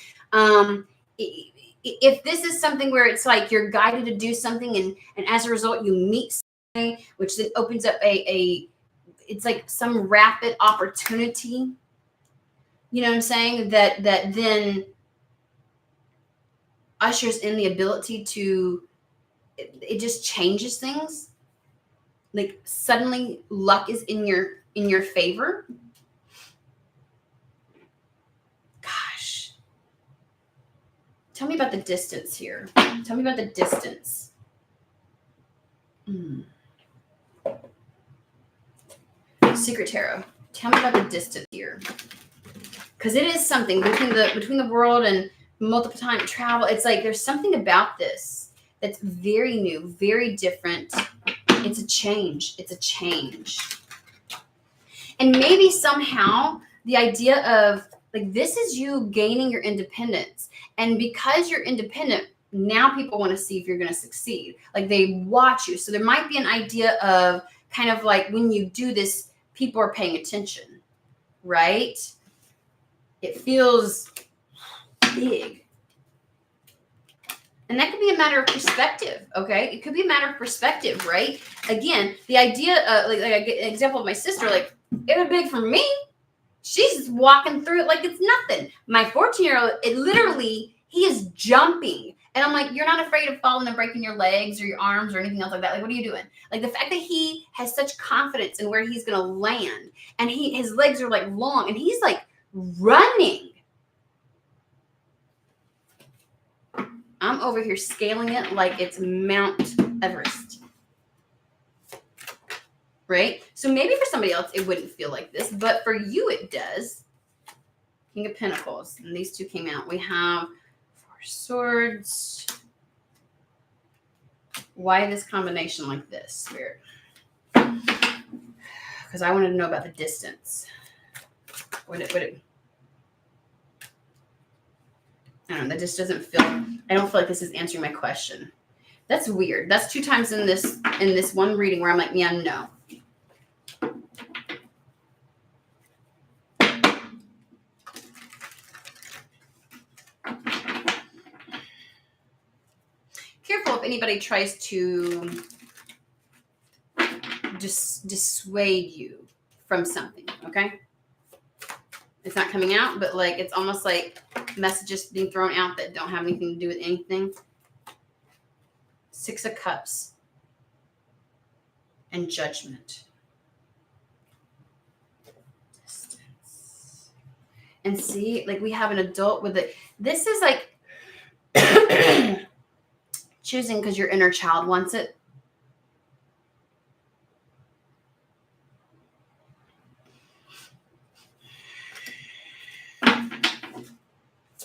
If this is something where it's like you're guided to do something, and as a result you meet something, which then opens up it's like some rapid opportunity. You know what I'm saying? That then ushers in the ability to, it just changes things. Like suddenly luck is in your favor. Tell me about the distance here. Tell me about the distance. Secret Tarot. Tell me about the distance here. Because it is something between the world and multiple time travel. It's like there's something about this that's very new, very different. It's a change. It's a change. And maybe somehow the idea of like this is you gaining your independence. And because you're independent, now people want to see if you're going to succeed. Like they watch you. So there might be an idea of kind of like when you do this, people are paying attention, right? It feels big. And that could be a matter of perspective, okay? It could be a matter of perspective, right? Again, the idea of, like I get an example of my sister, like, it was big for me. She's just walking through it like it's nothing. My 14-year-old, it literally, he is jumping. And I'm like, you're not afraid of falling and breaking your legs or your arms or anything else like that. Like, what are you doing? Like the fact that he has such confidence in where he's going to land and his legs are like long and he's like running. I'm over here scaling it like it's Mount Everest. Right? So maybe for somebody else, it wouldn't feel like this, but for you, it does. King of Pentacles. And these two came out. We have Four Swords. Why this combination like this, Spirit? Because I wanted to know about the distance. I don't know. That just doesn't feel. I don't feel like this is answering my question. That's weird. That's 2 times in this one reading where I'm like, yeah, no. Careful if anybody tries to just dissuade you from something. Okay. It's not coming out, but like it's almost like messages being thrown out that don't have anything to do with anything. 6 of Cups and Judgment. Distance. And see, like we have an adult with it. This is like choosing because your inner child wants it.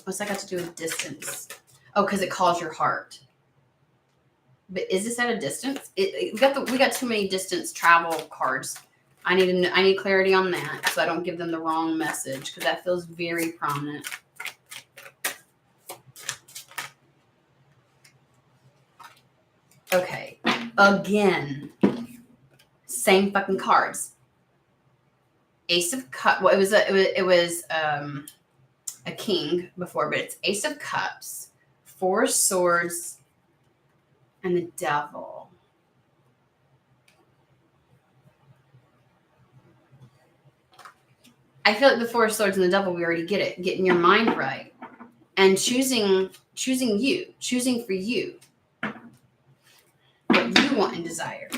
What's that got to do with distance? Oh, because it calls your heart. But is this at a distance? We got too many distance travel cards. I need clarity on that so I don't give them the wrong message because that feels very prominent. Okay, again, same fucking cards. Ace of Cups. Well, it was a king before, but it's Ace of Cups, 4 Swords, and the Devil. I feel like the 4 Swords and the Devil, we already get it. Getting your mind right and choosing for you what you want and desire.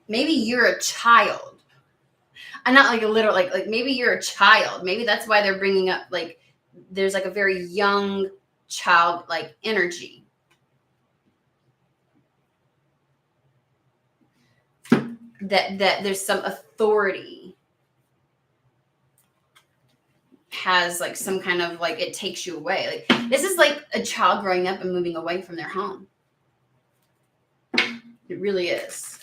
Maybe you're a child. I'm not like a literal, like maybe you're a child. Maybe that's why they're bringing up, like, there's like a very young child, like energy. That there's some authority. Has like some kind of like, it takes you away. Like this is like a child growing up and moving away from their home. It really is.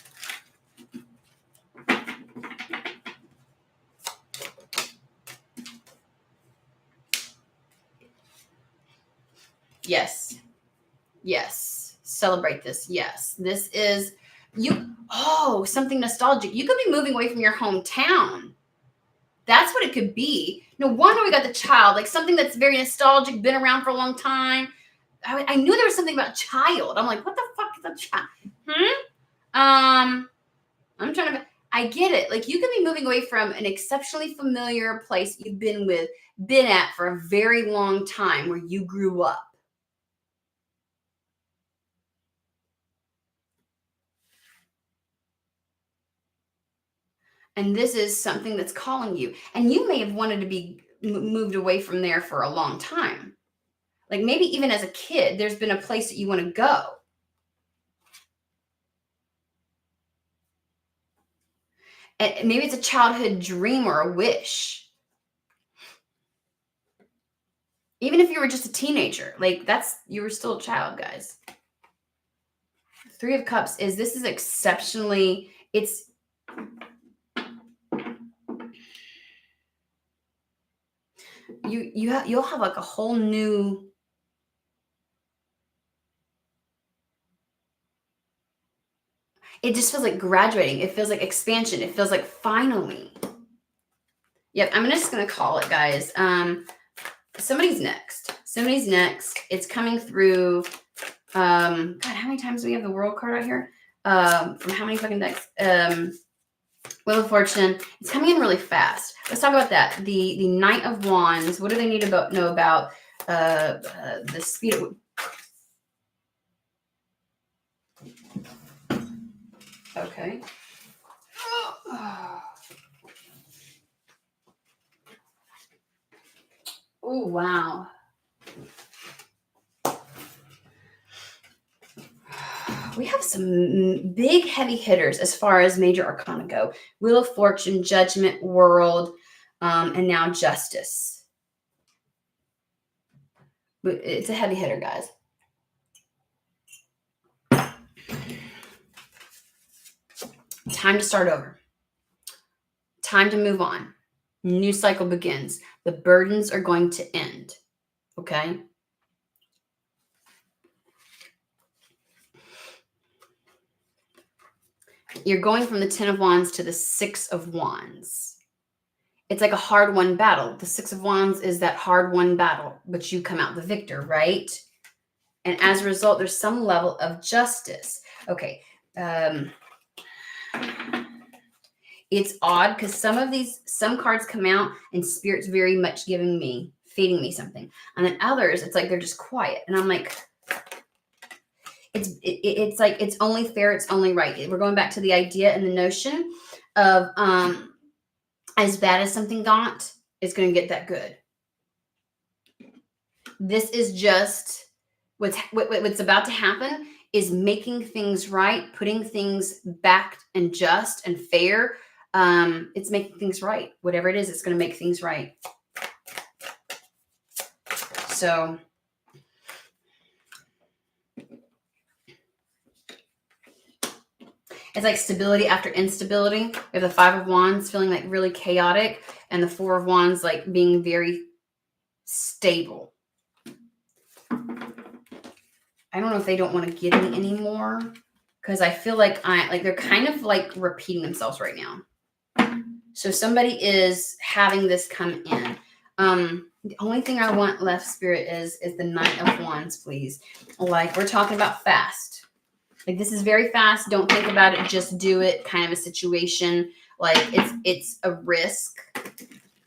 Yes. Yes. Celebrate this. Yes. This is you. Oh, something nostalgic. You could be moving away from your hometown. That's what it could be. No wonder we got the child, like something that's very nostalgic, been around for a long time. I knew there was something about child. I'm like, what the fuck is a child? I'm trying to. I get it. Like you could be moving away from an exceptionally familiar place you've been at for a very long time where you grew up. And this is something that's calling you. And you may have wanted to be moved away from there for a long time. Like maybe even as a kid, there's been a place that you want to go. And maybe it's a childhood dream or a wish. Even if you were just a teenager, like you were still a child, guys. Three of Cups this is exceptionally, you'll have like a whole new, it just feels like graduating. It feels like expansion. It feels like finally. Yep, I'm just going to call it, guys. Somebody's next. It's coming through. God, how many times do we have the World card out here? From how many fucking decks? Wheel of Fortune. It's coming in really fast. Let's talk about that. The Knight of Wands. What do they need to know about the speed of... Okay. Oh, wow. We have some big heavy hitters as far as major arcana go. Wheel of Fortune, Judgment, World, and now Justice. It's a heavy hitter, guys. Time to start over. Time to move on. New cycle begins. The burdens are going to end. Okay? You're going from the 10 of Wands to the 6 of Wands. It's like a hard-won battle. The 6 of Wands is that hard-won battle, but you come out the victor, right? And as a result, there's some level of justice. Okay. It's odd because some cards come out and Spirit's very much feeding me something. And then others, it's like they're just quiet. And I'm like, it's like it's only fair, it's only right. We're going back to the idea and the notion of as bad as something got, it's going to get that good. This is just what's about to happen is making things right, putting things back and just and fair. It's making things right. Whatever it is, it's going to make things right. So it's like stability after instability. We have the 5 of Wands feeling like really chaotic and the 4 of Wands like being very stable. I don't know if they don't want to get me anymore because I feel like they're kind of like repeating themselves right now. So somebody is having this come in. The only thing I want left, Spirit, is the Knight of Wands, please. Like we're talking about fast. Like this is very fast. Don't think about it. Just do it. Kind of a situation. Like it's a risk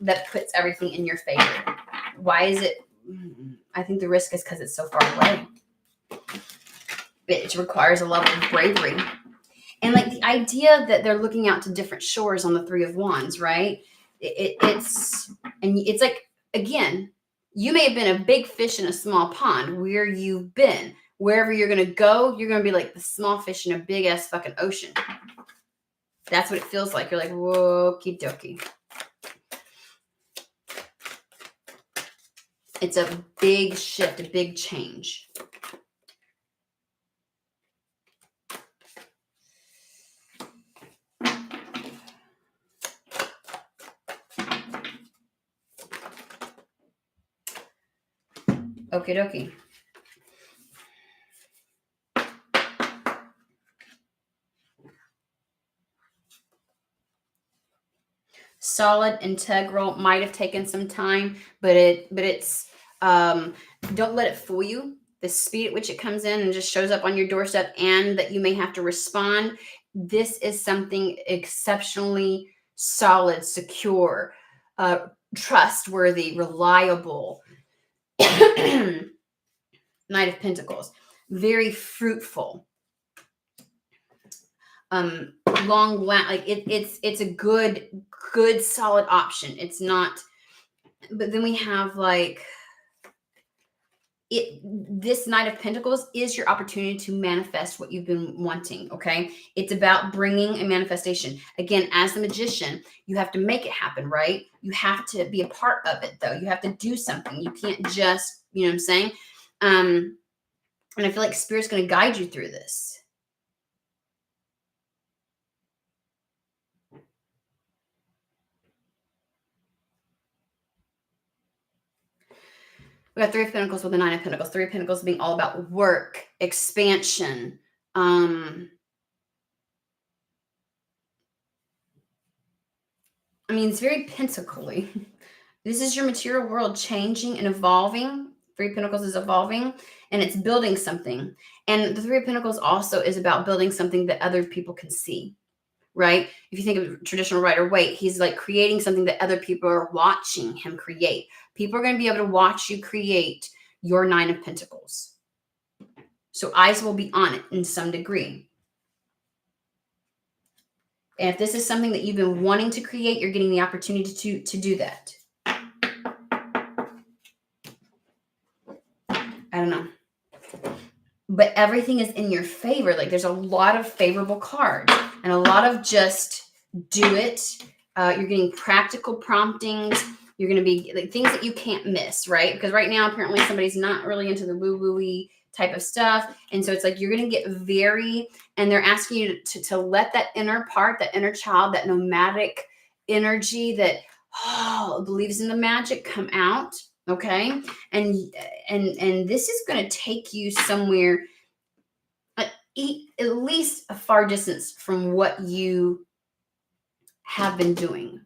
that puts everything in your favor. Why is it? I think the risk is because it's so far away. It requires a level of bravery. And like the idea that they're looking out to different shores on the 3 of Wands, right? It's like, again, you may have been a big fish in a small pond where you've been. Wherever you're going to go, you're going to be like the small fish in a big ass fucking ocean. That's what it feels like. You're like, whoa, okie dokie. It's a big shift, a big change. Okie dokie. Solid, integral, might have taken some time, but it's don't let it fool you. The speed at which it comes in and just shows up on your doorstep and that you may have to respond. This is something exceptionally solid, secure, trustworthy, reliable. Knight of Pentacles. Very fruitful. Long, like it's a good solid option. It's not but then we have like this Knight of Pentacles is your opportunity to manifest what you've been wanting. Okay. It's about bringing a manifestation. Again, as the magician, you have to make it happen, right? You have to be a part of it though. You have to do something. You can't just, you know what I'm saying? And I feel like Spirit's going to guide you through this. We got Three of Pentacles with the Nine of Pentacles. Three of Pentacles being all about work, expansion. I mean, it's very pentacly. This is your material world changing and evolving. Three of Pentacles is evolving and it's building something. And the Three of Pentacles also is about building something that other people can see, right? If you think of traditional Rider-Waite, he's like creating something that other people are watching him create. People are going to be able to watch you create your Nine of Pentacles. So eyes will be on it in some degree. And if this is something that you've been wanting to create, you're getting the opportunity to do that. I don't know. But everything is in your favor. Like there's a lot of favorable cards and a lot of just do it. You're getting practical promptings. You're going to be like things that you can't miss, right? Because right now, apparently somebody's not really into the woo-woo-y type of stuff. And so it's like, you're going to get and they're asking you to let that inner part, that inner child, that nomadic energy that believes in the magic come out. Okay. And this is going to take you somewhere at least a far distance from what you have been doing.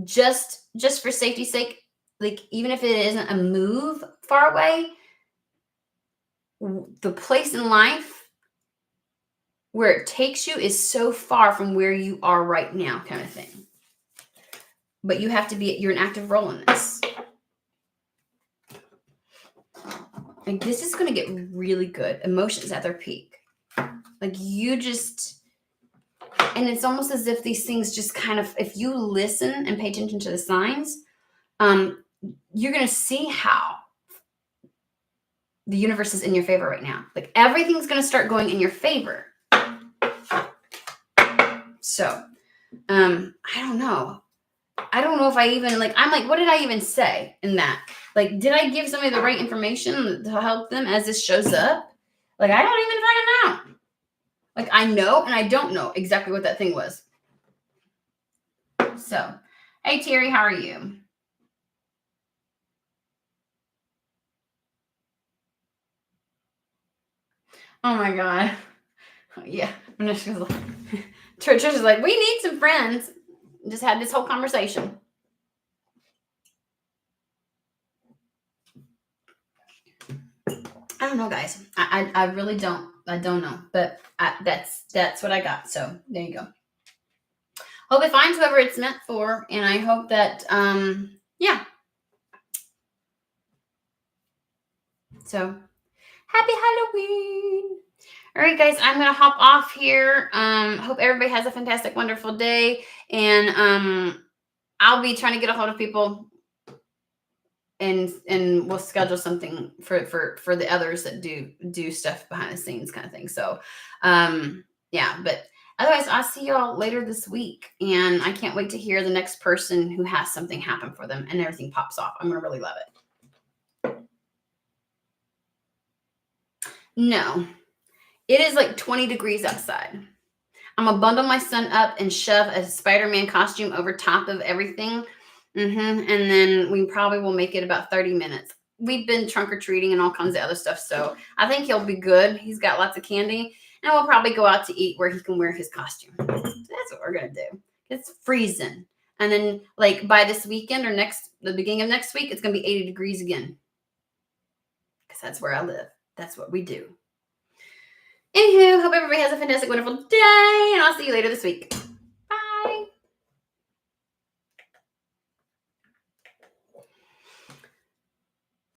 Just for safety's sake, like even if it isn't a move far away, the place in life where it takes you is so far from where you are right now, kind of thing. But you have to you're an active role in this. Like this is going to get really good. Emotions at their peak. Like you just, and it's almost as if these things just kind of, if you listen and pay attention to the signs, you're going to see how the universe is in your favor right now. Like everything's going to start going in your favor. So, I don't know. I don't know if I even I'm like, what did I even say in that? Like, did I give somebody the right information to help them as this shows up? Like, I don't even fucking know. Like, I know and I don't know exactly what that thing was. So, hey, Terry, how are you? Oh my God. Yeah. Trisha's like, we need some friends. Just had this whole conversation. I don't know, guys. I really don't. I don't know. But that's what I got. So there you go. Hope it finds whoever it's meant for. And I hope that, yeah. So happy Halloween. All right, guys, I'm going to hop off here. Hope everybody has a fantastic, wonderful day. And I'll be trying to get a hold of people and we'll schedule something for the others that do stuff behind the scenes kind of thing. So, yeah, but otherwise I'll see y'all later this week. And I can't wait to hear the next person who has something happen for them and everything pops off. I'm going to really love it. No. It is like 20 degrees outside. I'm going to bundle my son up and shove a Spider-Man costume over top of everything. And then we probably will make it about 30 minutes. We've been trunk-or-treating and all kinds of other stuff. So I think he'll be good. He's got lots of candy. And we'll probably go out to eat where he can wear his costume. So that's what we're going to do. It's freezing. And then like by this weekend or the beginning of next week, it's going to be 80 degrees again. Because that's where I live. That's what we do. Anywho, hope everybody has a fantastic, wonderful day, and I'll see you later this week.